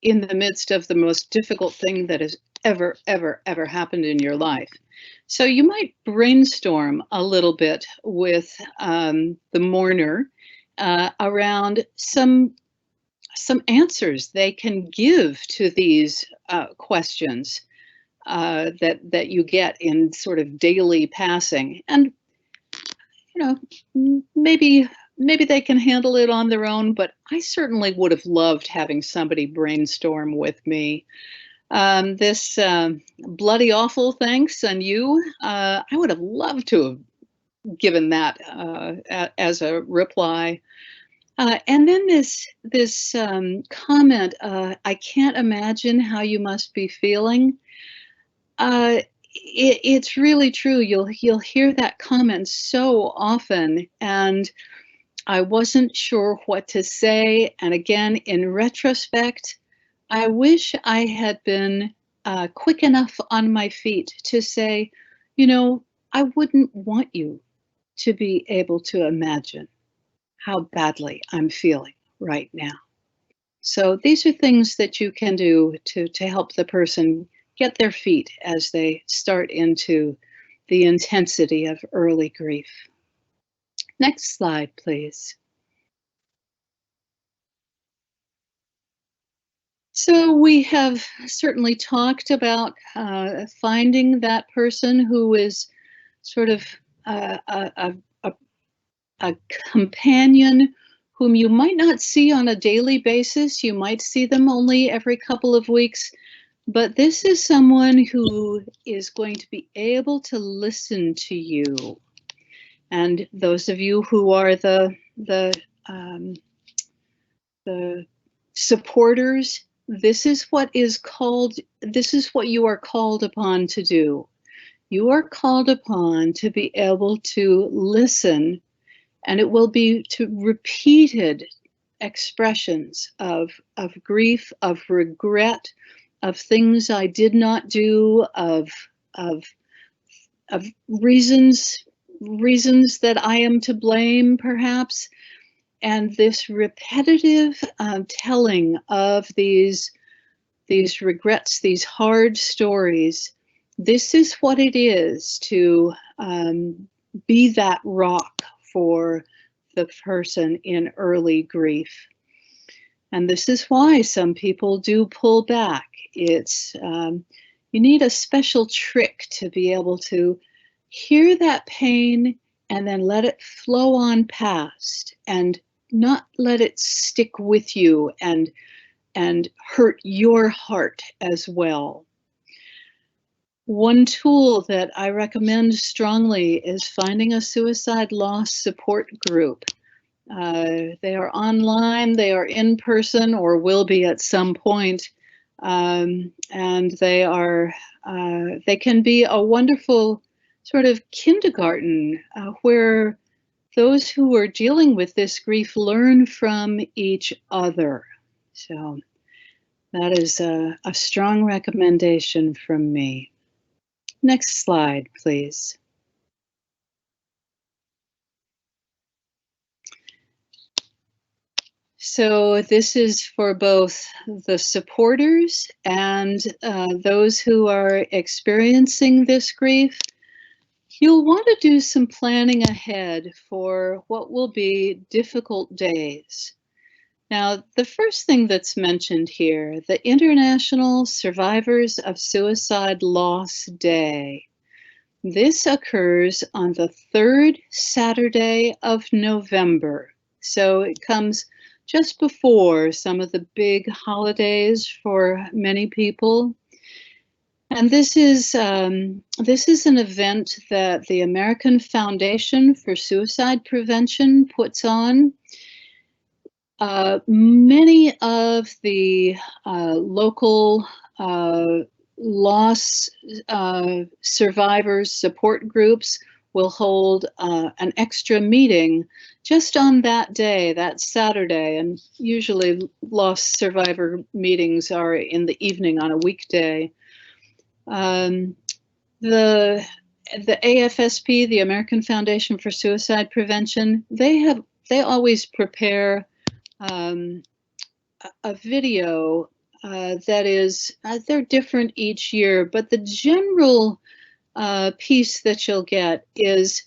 in the midst of the most difficult thing that has ever happened in your life. So you might brainstorm a little bit with the mourner around some answers they can give to these questions that you get in sort of daily passing. And maybe they can handle it on their own, but I certainly would have loved having somebody brainstorm with me. This bloody awful thanks and you, I would have loved to have given that as a reply. And then this comment, I can't imagine how you must be feeling. It's really true. You'll hear that comment so often, and I wasn't sure what to say. And again, in retrospect, I wish I had been quick enough on my feet to say, I wouldn't want you to be able to imagine how badly I'm feeling right now. So these are things that you can do to help the person get their feet as they start into the intensity of early grief. Next slide, please. So we have certainly talked about finding that person who is sort of a companion whom you might not see on a daily basis. You might see them only every couple of weeks. But this is someone who is going to be able to listen to you. And those of you who are the supporters, this is what you are called upon to do. You are called upon to be able to listen, and it will be to repeated expressions of grief, of regret, of things I did not do, of reasons reasons that I am to blame, perhaps. And this repetitive telling of these regrets, these hard stories, this is what it is to be that rock for the person in early grief. And this is why some people do pull back. It's you need a special trick to be able to hear that pain and then let it flow on past and not let it stick with you and hurt your heart as well. One tool that I recommend strongly is finding a suicide loss support group. They are online, they are in person, or will be at some point, and they can be a wonderful sort of kindergarten where those who are dealing with this grief learn from each other. So that is a strong recommendation from me. Next slide, please. So this is for both the supporters and those who are experiencing this grief. You'll want to do some planning ahead for what will be difficult days. Now, the first thing that's mentioned here, the International Survivors of Suicide Loss Day. This occurs on the third Saturday of November. So it comes just before some of the big holidays for many people. And this is an event that the American Foundation for Suicide Prevention puts on. Many of the local loss survivors support groups will hold an extra meeting just on that day, that Saturday, and usually loss survivor meetings are in the evening on a weekday. The AFSP, the American Foundation for Suicide Prevention, they always prepare a video that is, they're different each year, but the general piece that you'll get is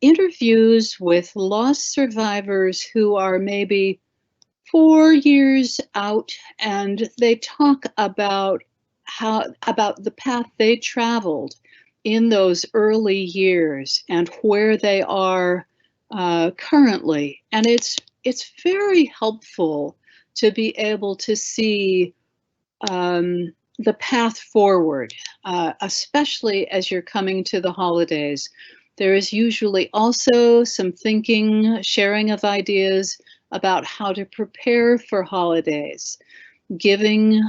interviews with loss survivors who are maybe 4 years out, and they talk about the path they traveled in those early years and where they are currently. And it's very helpful to be able to see the path forward, especially as you're coming to the holidays. There is usually also some thinking, sharing of ideas about how to prepare for holidays, giving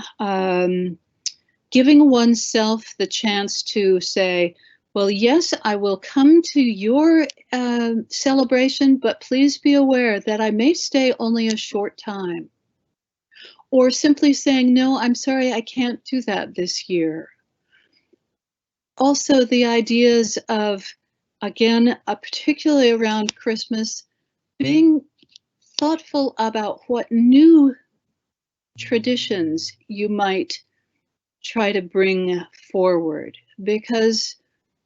oneself the chance to say, well, yes, I will come to your celebration, but please be aware that I may stay only a short time. Or simply saying, no, I'm sorry, I can't do that this year. Also, the ideas of, again, particularly around Christmas, being thoughtful about what new traditions you might try to bring forward, because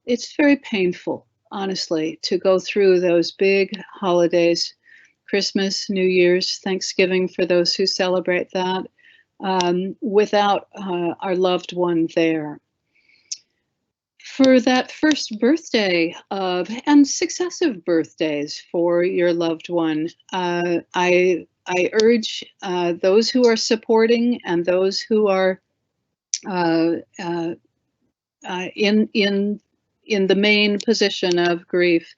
it's very painful, honestly, to go through those big holidays, Christmas, New Year's, Thanksgiving for those who celebrate that, without our loved one there. For that first birthday and successive birthdays for your loved one, I urge those who are supporting and those who are in the main position of grief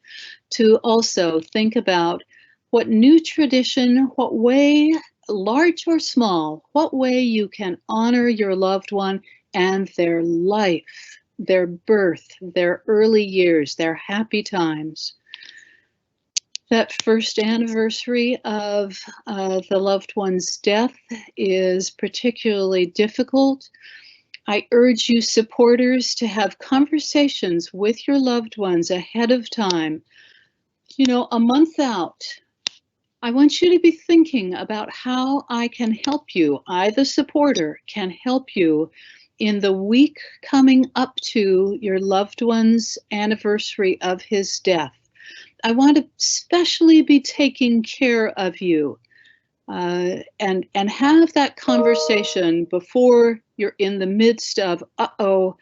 to also think about what new tradition, what way, large or small, what way you can honor your loved one and their life, their birth, their early years, their happy times. That first anniversary of the loved one's death is particularly difficult. I urge you supporters to have conversations with your loved ones ahead of time. You know, a month out, I want you to be thinking about how I can help you. I, the supporter, can help you in the week coming up to your loved one's anniversary of his death. I want to especially be taking care of you and have that conversation before you're in the midst of, oh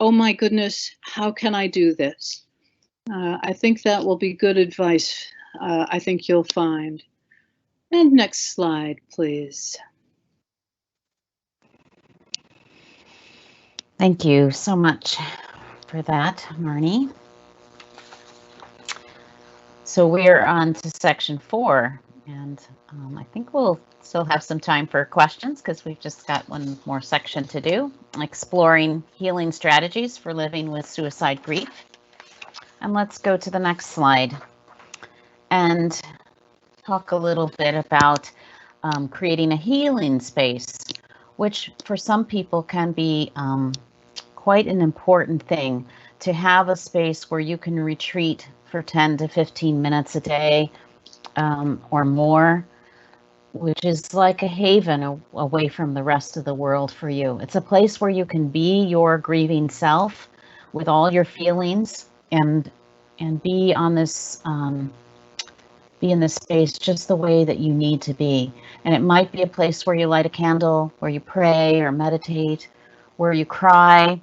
my goodness, how can I do this? I think that will be good advice. I think you'll find. And next slide, please. Thank you so much for that, Marny. So we're on to section 4, and I think we'll still have some time for questions because we've just got one more section to do, exploring healing strategies for living with suicide grief. And let's go to the next slide and talk a little bit about creating a healing space, which for some people can be quite an important thing, to have a space where you can retreat for 10 to 15 minutes a day or more, which is like a haven away from the rest of the world for you. It's a place where you can be your grieving self with all your feelings and be on this be in this space just the way that you need to be. And it might be a place where you light a candle, where you pray or meditate, where you cry,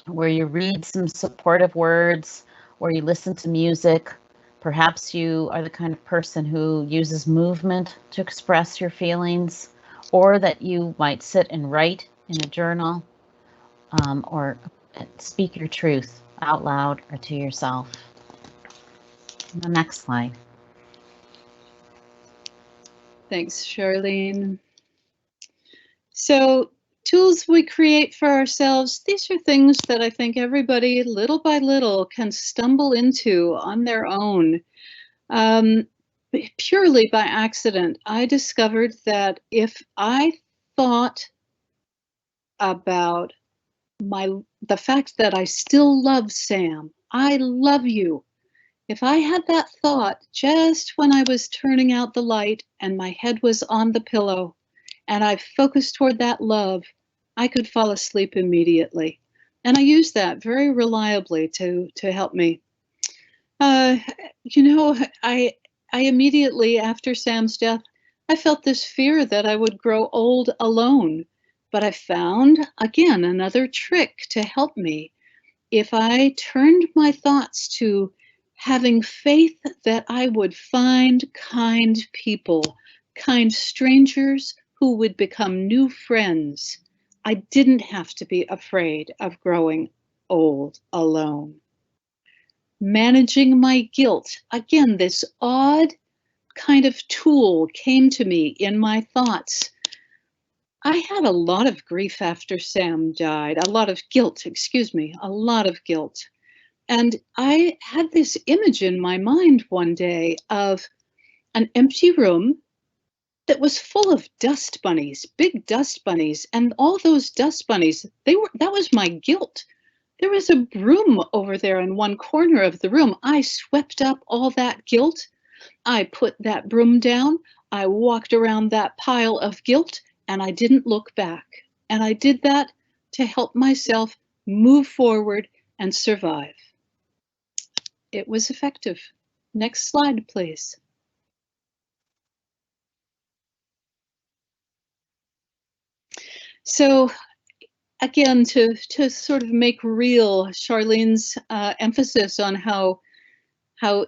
where you read some supportive words, where you listen to music. Perhaps you are the kind of person who uses movement to express your feelings, or that you might sit and write in a journal, or speak your truth out loud or to yourself. The next slide. Thanks, Charlene. So, tools we create for ourselves, these are things that I think everybody, little by little, can stumble into on their own. Purely by accident, I discovered that if I thought about the fact that I still love Sam, I love you. If I had that thought just when I was turning out the light and my head was on the pillow, and I focused toward that love, I could fall asleep immediately. And I use that very reliably to help me. You know, I immediately after Sam's death, I felt this fear that I would grow old alone. But I found, again, another trick to help me. If I turned my thoughts to having faith that I would find kind people, kind strangers who would become new friends, I didn't have to be afraid of growing old alone. Managing my guilt. Again, this odd kind of tool came to me in my thoughts. I had a lot of grief after Sam died, a lot of guilt. And I had this image in my mind one day of an empty room that was full of dust bunnies, big dust bunnies, and all those dust bunnies, that was my guilt. There was a broom over there in one corner of the room. I swept up all that guilt. I put that broom down. I walked around that pile of guilt, and I didn't look back. And I did that to help myself move forward and survive. It was effective. Next slide, please. So again, to sort of make real Charlene's emphasis on how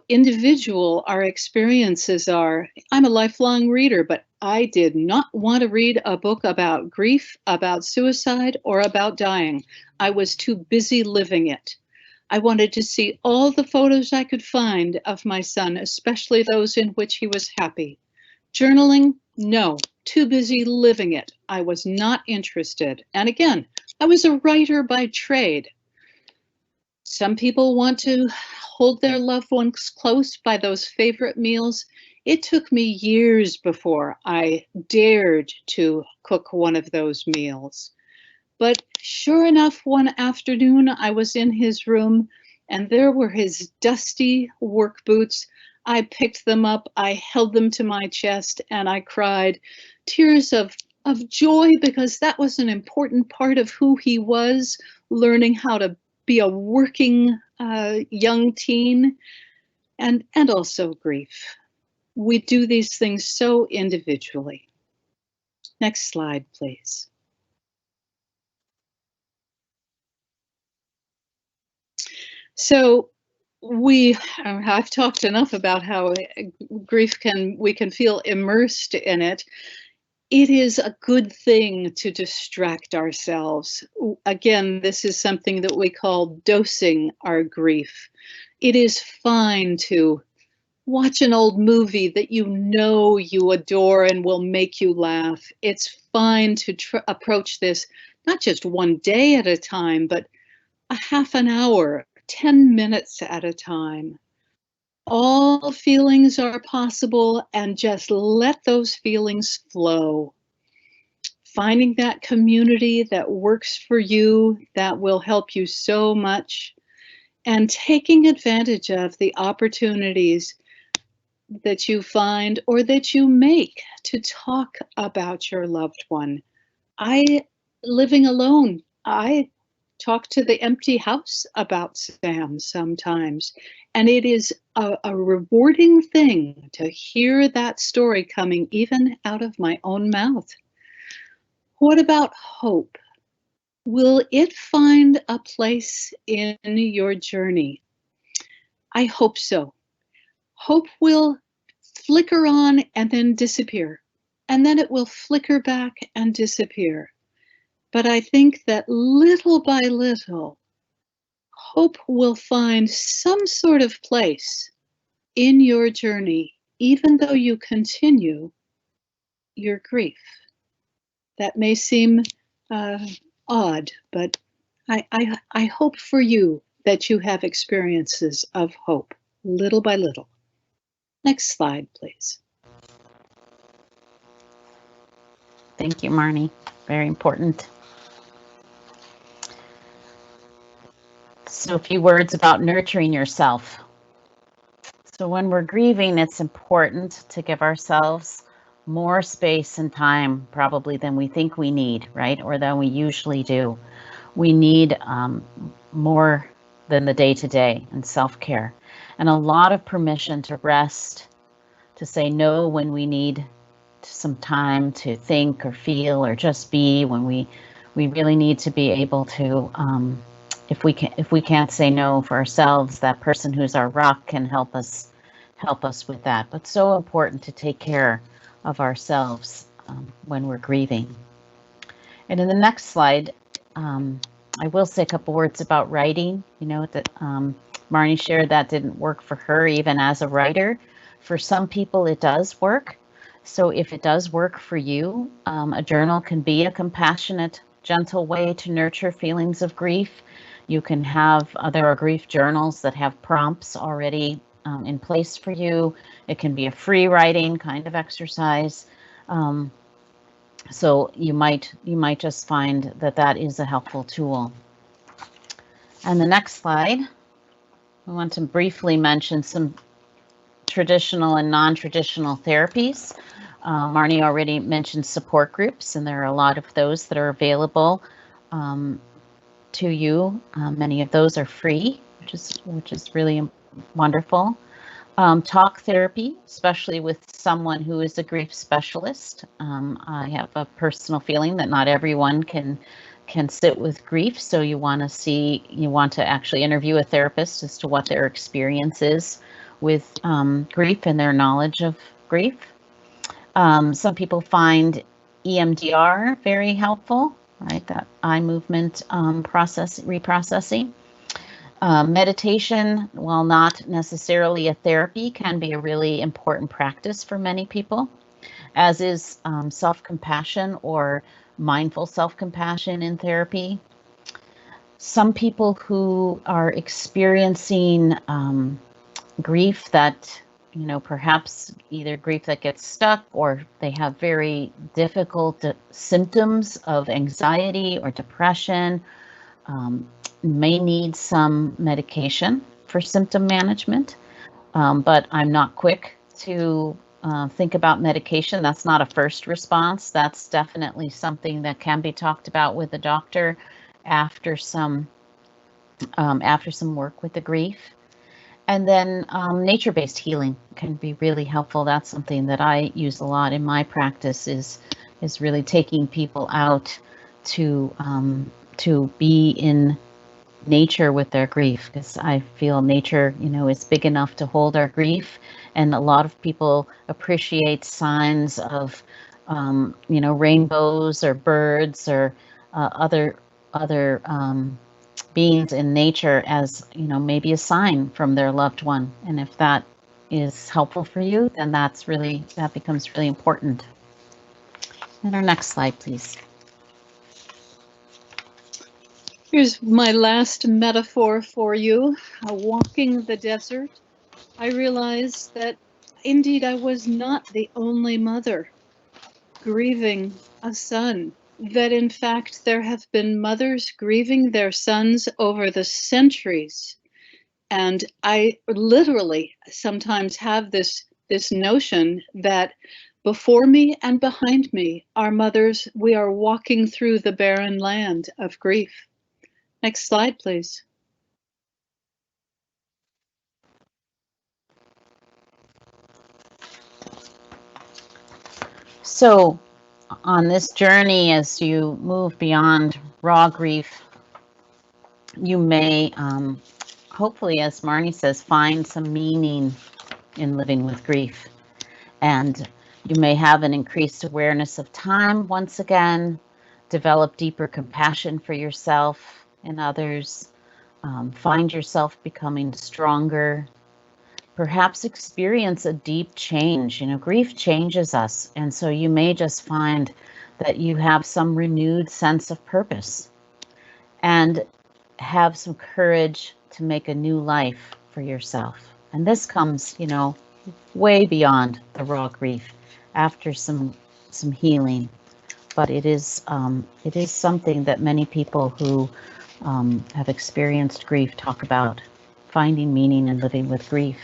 individual our experiences are. I'm a lifelong reader, but I did not want to read a book about grief, about suicide, or about dying. I was too busy living it. I wanted to see all the photos I could find of my son, especially those in which he was happy. Journaling, no, too busy living it. I was not interested. And again, I was a writer by trade. Some people want to hold their loved ones close by those favorite meals. It took me years before I dared to cook one of those meals. But sure enough, one afternoon I was in his room and there were his dusty work boots. I picked them up, I held them to my chest, and I cried tears of joy, because that was an important part of who he was, learning how to be a working young teen, and also grief. We do these things so individually. Next slide, please. So I've talked enough about how grief we can feel immersed in it. It is a good thing to distract ourselves. Again, this is something that we call dosing our grief. It is fine to watch an old movie that you know you adore and will make you laugh. It's fine to approach this not just one day at a time, but a half an hour, 10 minutes at a time. All feelings are possible, and just let those feelings flow. Finding that community that works for you, that will help you so much, and taking advantage of the opportunities that you find or that you make to talk about your loved one. Living alone, I talk to the empty house about Sam sometimes, and it is a rewarding thing to hear that story coming even out of my own mouth. What about hope? Will it find a place in your journey? I hope so. Hope will flicker on and then disappear, and then it will flicker back and disappear. But I think that little by little, hope will find some sort of place in your journey, even though you continue your grief. That may seem odd, but I hope for you that you have experiences of hope, little by little. Next slide, please. Thank you, Marny. Very important. So a few words about nurturing yourself. So when we're grieving, it's important to give ourselves more space and time probably than we think we need, right? Or than we usually do. We need more than the day-to-day and self-care, and a lot of permission to rest, to say no when we need some time to think or feel or just be, when we really need to be able to, if we can't say no for ourselves, that person who's our rock can help us with that. But so important to take care of ourselves when we're grieving. And in the next slide, I will say a couple words about writing. You know, that Marny shared that didn't work for her even as a writer. For some people, it does work. So if it does work for you, a journal can be a compassionate, gentle way to nurture feelings of grief. You can have, there are grief journals that have prompts already in place for you. It can be a free writing kind of exercise. So you might just find that is a helpful tool. And the next slide, we want to briefly mention some traditional and non-traditional therapies. Marny already mentioned support groups, and there are a lot of those that are available to you. Many of those are free, which is really wonderful. Talk therapy, especially with someone who is a grief specialist. I have a personal feeling that not everyone can sit with grief, so you want to actually interview a therapist as to what their experience is with grief and their knowledge of grief. Some people find EMDR very helpful, right? That eye movement reprocessing. Meditation, while not necessarily a therapy, can be a really important practice for many people, as is self-compassion or mindful self-compassion in therapy. Some people who are experiencing grief that perhaps either grief that gets stuck, or they have very difficult symptoms of anxiety or depression, may need some medication for symptom management. But I'm not quick to think about medication. That's not a first response. That's definitely something that can be talked about with the doctor after some work with the grief. And then nature-based healing can be really helpful. That's something that I use a lot in my practice, is really taking people out to be in nature with their grief, because I feel nature, is big enough to hold our grief. And a lot of people appreciate signs of, rainbows or birds or other beings in nature as, maybe a sign from their loved one. And if that is helpful for you, then that becomes really important. And our next slide, please. Here's my last metaphor for you, walking the desert. I realized that indeed I was not the only mother grieving a son, that in fact there have been mothers grieving their sons over the centuries. And I literally sometimes have this notion that before me and behind me are mothers. We are walking through the barren land of grief. Next slide, please. So on this journey, as you move beyond raw grief, you may, hopefully, as Marny says, find some meaning in living with grief. And you may have an increased awareness of time once again, develop deeper compassion for yourself and others, find yourself becoming stronger, perhaps experience a deep change. Grief changes us. And so you may just find that you have some renewed sense of purpose and have some courage to make a new life for yourself. And this comes, way beyond the raw grief, after some healing. But it is something that many people who have experienced grief talk about, finding meaning in living with grief.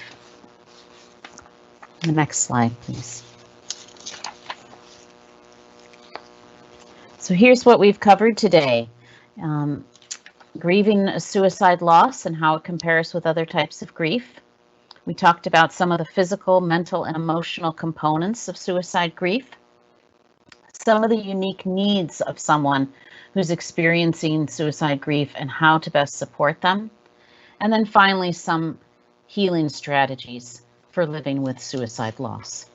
The next slide, please. So here's what we've covered today. Grieving a suicide loss and how it compares with other types of grief. We talked about some of the physical, mental, and emotional components of suicide grief. Some of the unique needs of someone who's experiencing suicide grief and how to best support them. And then finally, some healing strategies for living with suicide loss.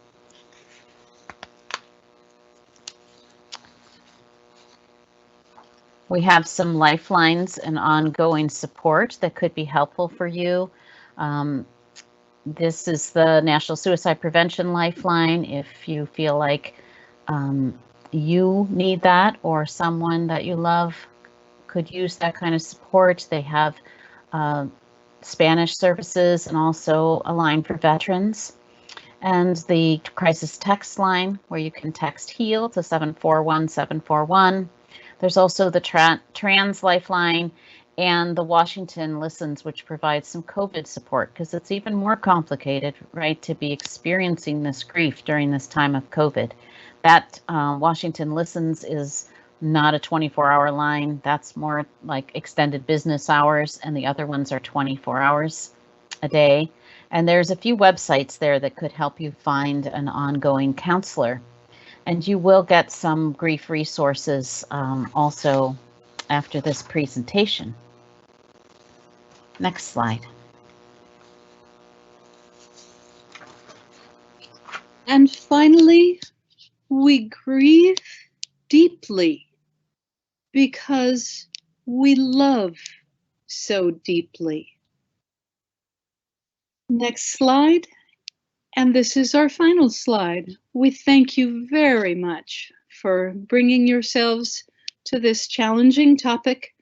We have some lifelines and ongoing support that could be helpful for you. This is the National Suicide Prevention Lifeline. If you feel like you need that, or someone that you love could use that kind of support, they have Spanish services and also a line for veterans. And the crisis text line, where you can text HEAL to 741-741. There's also the Trans Lifeline and the Washington Listens, which provides some COVID support, because it's even more complicated, right, to be experiencing this grief during this time of COVID. That Washington Listens is not a 24-hour line. That's more like extended business hours, and the other ones are 24 hours a day. And there's a few websites there that could help you find an ongoing counselor. And you will get some grief resources also after this presentation. Next slide. And finally, we grieve deeply because we love so deeply. Next slide. And this is our final slide. We thank you very much for bringing yourselves to this challenging topic.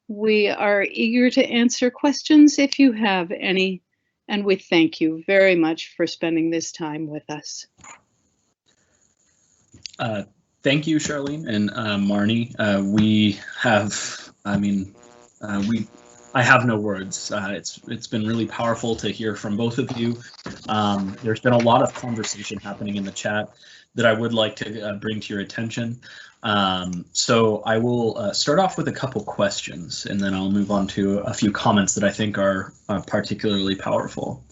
We are eager to answer questions if you have any And we thank you very much for spending this time with us. Thank you, Charlene and Marny. We have, I have no words. It's been really powerful to hear from both of you. There's been a lot of conversation happening in the chat that I would like to bring to your attention. So I will start off with a couple questions, and then I'll move on to a few comments that I think are particularly powerful.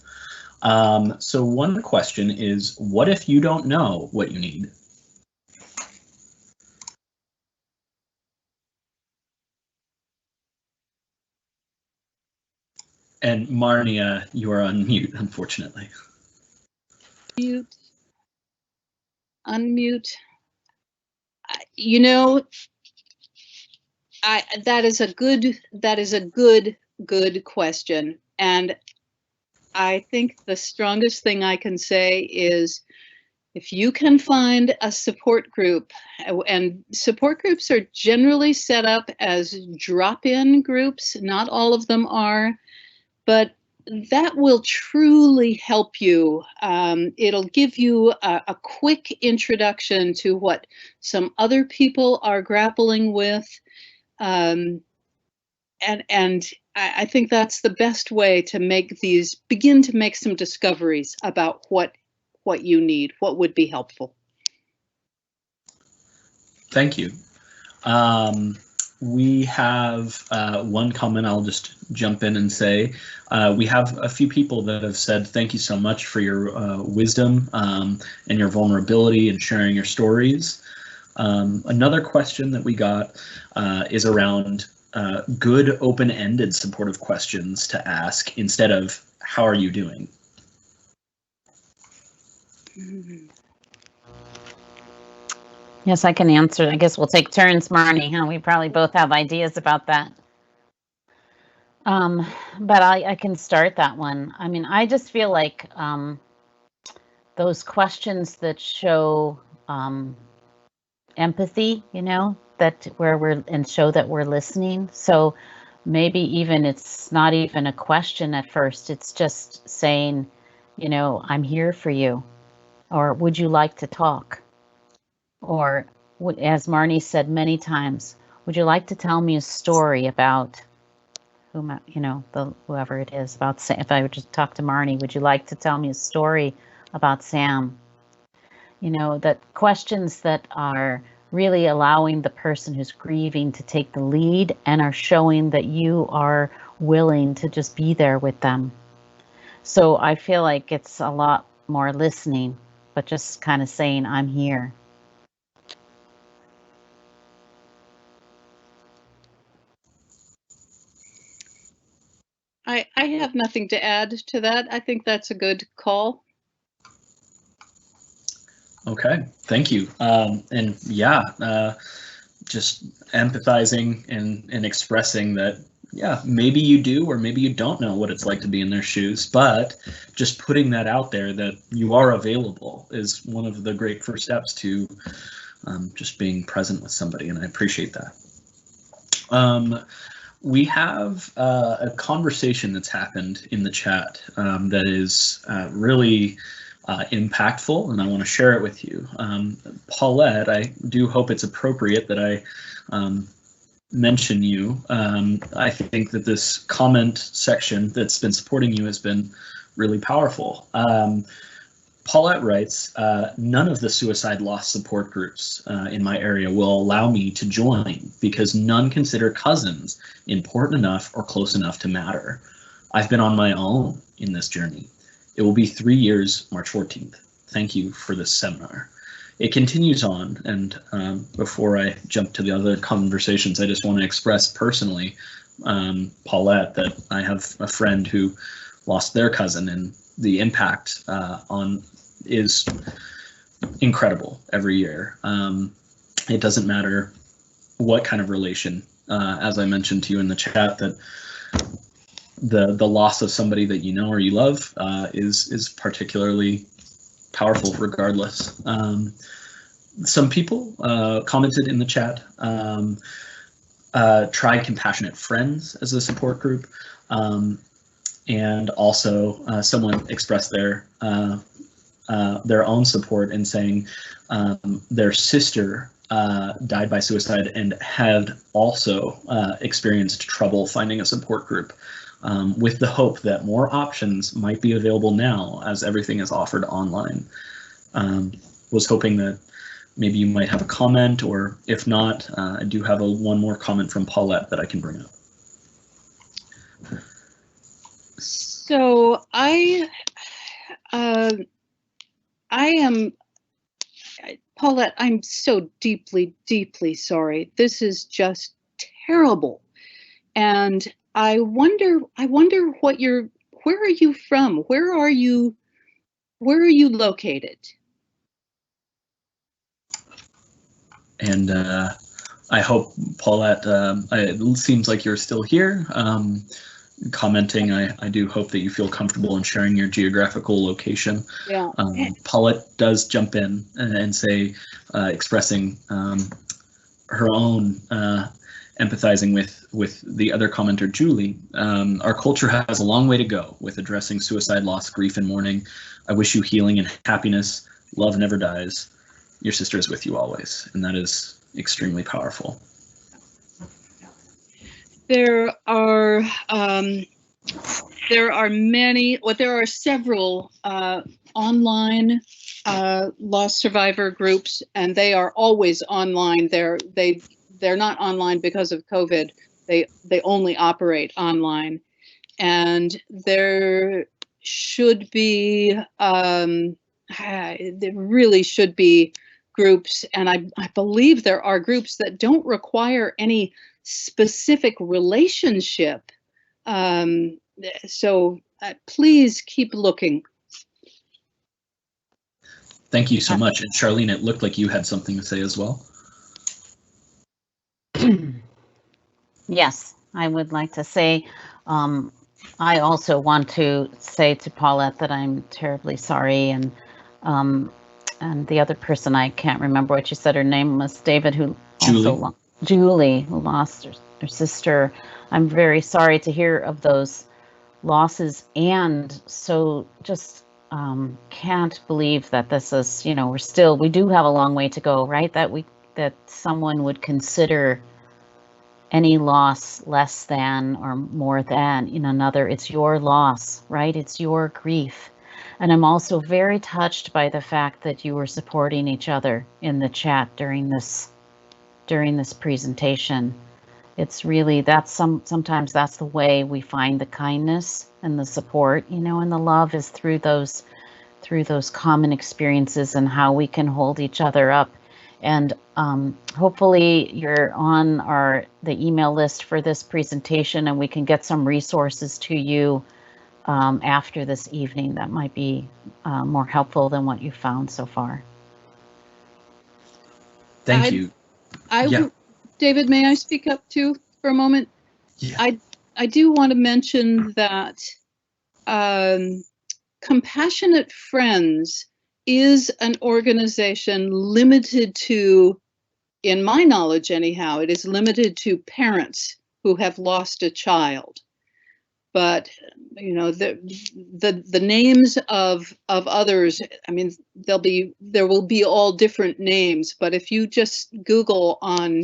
So one question is, what if you don't know what you need? And Marny, you are on mute, unfortunately. Mute. Unmute. You know, that is a good question. And I think the strongest thing I can say is, if you can find a support group, and support groups are generally set up as drop-in groups, not all of them are, but that will truly help you. It'll give you a quick introduction to what some other people are grappling with. And I think that's the best way to begin to make some discoveries about what you need, what would be helpful. Thank you. We have one comment I'll just jump in and say. We have a few people that have said thank you so much for your wisdom and your vulnerability and sharing your stories. Another question that we got is around good open-ended supportive questions to ask instead of how are you doing? Yes, I can answer. I guess we'll take turns, Marny. Huh? We probably both have ideas about that. But I can start that one. I mean, I just feel like those questions that show empathy, you know, show that we're listening. So maybe even it's not even a question at first. It's just saying, you know, I'm here for you, or would you like to talk? Or, as Marny said many times, would you like to tell me a story about whoever it is, about Sam? If I were to talk to Marny, would you like to tell me a story about Sam? You know, that questions that are really allowing the person who's grieving to take the lead and are showing that you are willing to just be there with them. So I feel like it's a lot more listening, but just kind of saying, I'm here. I have nothing to add to that. I think that's a good call. Okay, thank you. And yeah, just empathizing and expressing that, yeah, maybe you do or maybe you don't know what it's like to be in their shoes, but just putting that out there that you are available is one of the great first steps to just being present with somebody, and I appreciate that. We have a conversation that's happened in the chat that is really impactful, and I want to share it with you. Paulette, I do hope it's appropriate that I mention you. I think that this comment section that's been supporting you has been really powerful. Paulette writes, none of the suicide loss support groups in my area will allow me to join because none consider cousins important enough or close enough to matter. I've been on my own in this journey. It will be 3 years, March 14th. Thank you for this seminar. It continues on, and before I jump to the other conversations, I just want to express personally, Paulette, that I have a friend who lost their cousin, and the impact is incredible every year. It doesn't matter what kind of relation, as I mentioned to you in the chat, that the loss of somebody that you know or you love is particularly powerful regardless. Some people commented in the chat, try Compassionate Friends as a support group. and also someone expressed their own support in saying their sister died by suicide and had also experienced trouble finding a support group, with the hope that more options might be available now as everything is offered online. Was hoping that maybe you might have a comment, or if not, I do have one more comment from Paulette that I can bring up. So I am, Paulette, I'm so deeply, deeply sorry. This is just terrible. And I wonder what where are you from? Where are you located? And I hope, Paulette, it seems like you're still here. Commenting, I do hope that you feel comfortable in sharing your geographical location. Yeah. Paulette does jump in and say, expressing her own empathizing with the other commenter, Julie. Our culture has a long way to go with addressing suicide, loss, grief, and mourning. I wish you healing and happiness. Love never dies. Your sister is with you always, and that is extremely powerful. There are several online loss survivor groups, and they are always online. They're not online because of COVID. They only operate online, and there should be there really should be groups, and I believe there are groups that don't require any specific relationship. So please keep looking. Thank you so much. And Charlene, it looked like you had something to say as well. Yes, I would like to say, I also want to say to Paulette that I'm terribly sorry, and the other person, I can't remember what you said her name was, David, who Julie. Julie, who lost her sister. I'm very sorry to hear of those losses, and so just can't believe that this is, we do have a long way to go, right? That someone would consider any loss less than or more than in another. It's your loss, right? It's your grief. And I'm also very touched by the fact that you were supporting each other in the chat during this presentation. It's really, sometimes that's the way we find the kindness and the support, and the love is through those common experiences and how we can hold each other up. And hopefully you're on the email list for this presentation, and we can get some resources to you after this evening that might be more helpful than what you found so far. Thank you. David, may I speak up too for a moment? Yeah. I do want to mention that Compassionate Friends is an organization limited to, in my knowledge anyhow, it is limited to parents who have lost a child. But the names of others, I mean, there will be all different names, but if you just Google on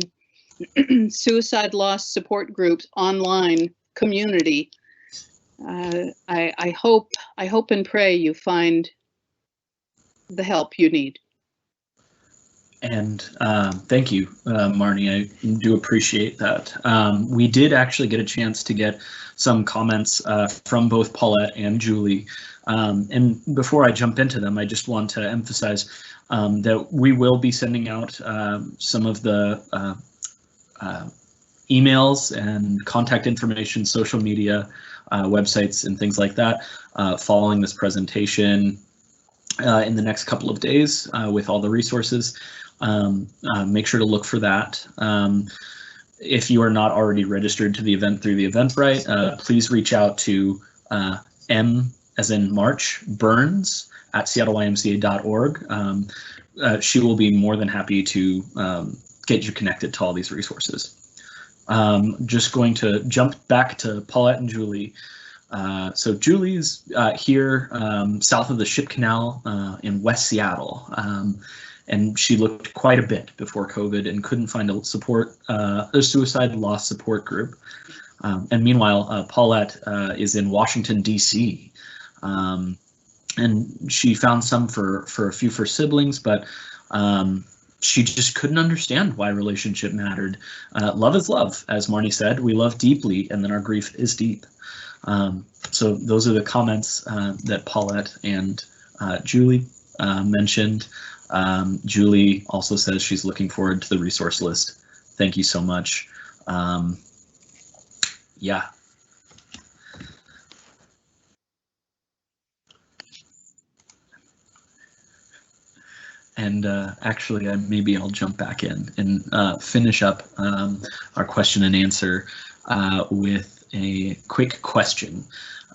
suicide loss support groups online community, I hope and pray you find the help you need. And thank you, Marny. I do appreciate that. We did actually get a chance to get some comments from both Paulette and Julie. And before I jump into them, I just want to emphasize that we will be sending out some of the emails and contact information, social media, websites, and things like that following this presentation in the next couple of days with all the resources. Make sure to look for that. If you are not already registered to the event through the Eventbrite, please reach out to M as in March Burns at seattleymca.org. She will be more than happy to get you connected to all these resources. Just going to jump back to Paulette and Julie. So Julie's here south of the Ship Canal in West Seattle, and she looked quite a bit before COVID and couldn't find a suicide loss support group. And meanwhile, Paulette is in Washington, D.C., and she found some for a few for siblings, but she just couldn't understand why relationship mattered. Love is love, as Marny said. We love deeply, and then our grief is deep. So those are the comments that Paulette and Julie mentioned. Julie also says she's looking forward to the resource list. Thank you so much. Yeah. And actually, maybe I'll jump back in and finish up our question and answer with a quick question.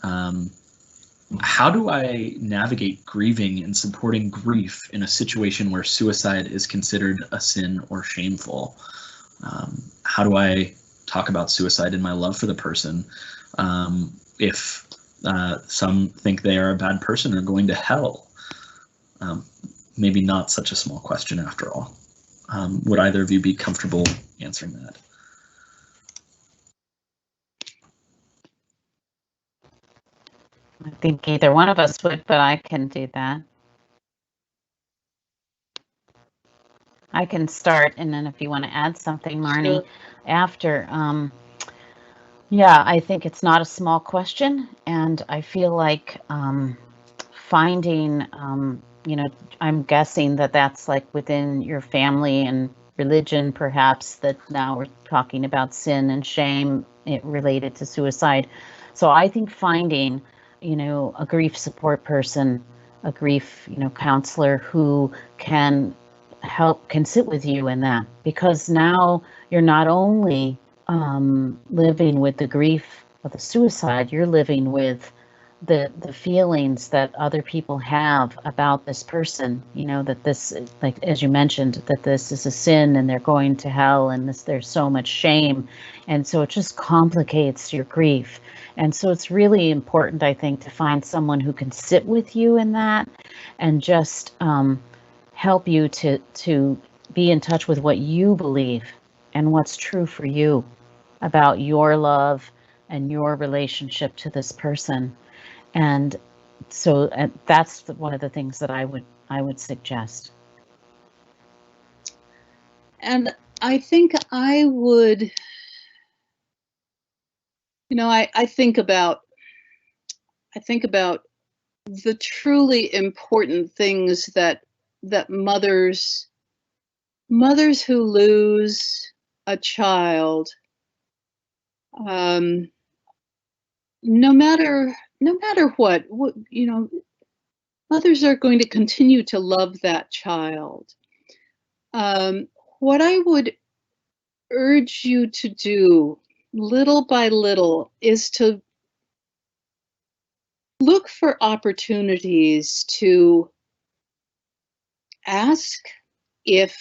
How do I navigate grieving and supporting grief in a situation where suicide is considered a sin or shameful? How do I talk about suicide and my love for the person if some think they are a bad person or going to hell? Maybe not such a small question after all. Would either of you be comfortable answering that? I think either one of us would, but I can do that. I can start, and then if you want to add something, Marny, Sure. after. Yeah, I think it's not a small question, and I feel like finding, I'm guessing that that's like within your family and religion, perhaps, that now we're talking about sin and shame related to suicide. So I think finding, a grief support person, a grief, counselor who can sit with you in that, because now you're not only living with the grief of the suicide, you're living with the feelings that other people have about this person, that this, like as you mentioned, that this is a sin and they're going to hell, and there's so much shame, and so it just complicates your grief. And so it's really important, I think, to find someone who can sit with you in that and just help you to be in touch with what you believe and what's true for you about your love and your relationship to this person. And so that's one of the things that I would suggest. And I think I would, I think about the truly important things that mothers who lose a child, no matter what, mothers are going to continue to love that child. What I would urge you to do, little by little, is to look for opportunities to ask if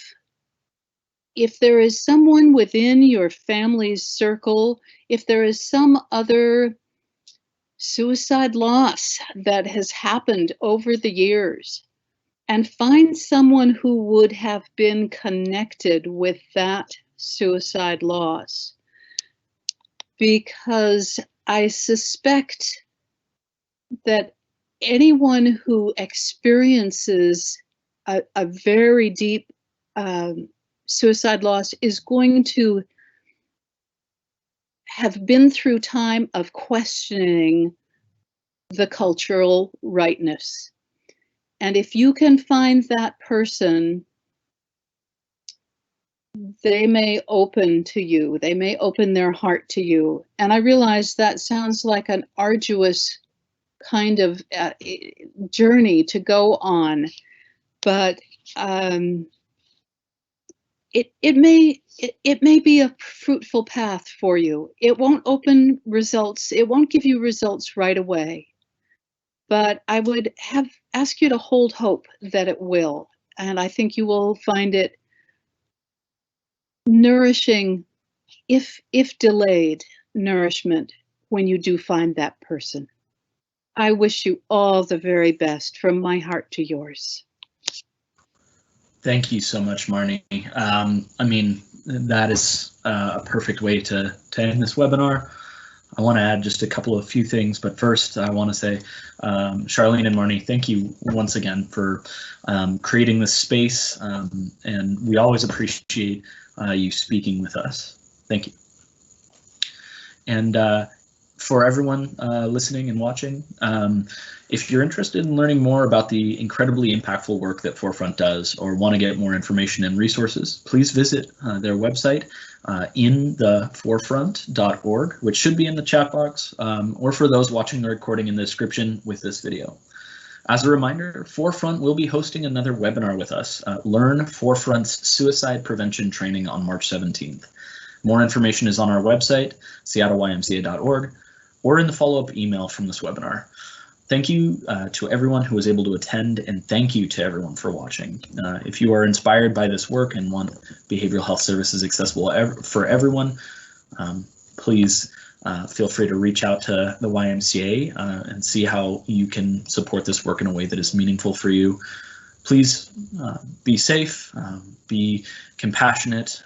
there is someone within your family's circle, if there is some other suicide loss that has happened over the years, and find someone who would have been connected with that suicide loss. Because I suspect that anyone who experiences a very deep suicide loss is going to have been through time of questioning the cultural rightness. And if you can find that person, they may open to you, they may open their heart to you. And I realize that sounds like an arduous kind of journey to go on, but it may be a fruitful path for you. It won't open results, it won't give you results right away, but I would ask you to hold hope that it will. And I think you will find it nourishing, if delayed nourishment when you do find that person. I wish you all the very best from my heart to yours. Thank you so much, Marny. I mean, that is a perfect way to end this webinar. I want to add just a few things, but first I want to say, Charlene and Marny, thank you once again for creating this space, and we always appreciate you speaking with us. Thank you. And for everyone listening and watching, if you're interested in learning more about the incredibly impactful work that Forefront does, or want to get more information and resources, please visit their website, intheforefront.org, which should be in the chat box, or for those watching the recording, in the description with this video. As a reminder, Forefront will be hosting another webinar with us, Learn Forefront's Suicide Prevention Training, on March 17th. More information is on our website, seattleymca.org, or in the follow-up email from this webinar. Thank you to everyone who was able to attend, and thank you to everyone for watching. If you are inspired by this work and want behavioral health services accessible for everyone, please feel free to reach out to the YMCA and see how you can support this work in a way that is meaningful for you. Please be safe, be compassionate,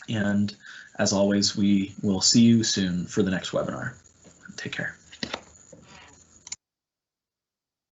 and as always, we will see you soon for the next webinar. Take care.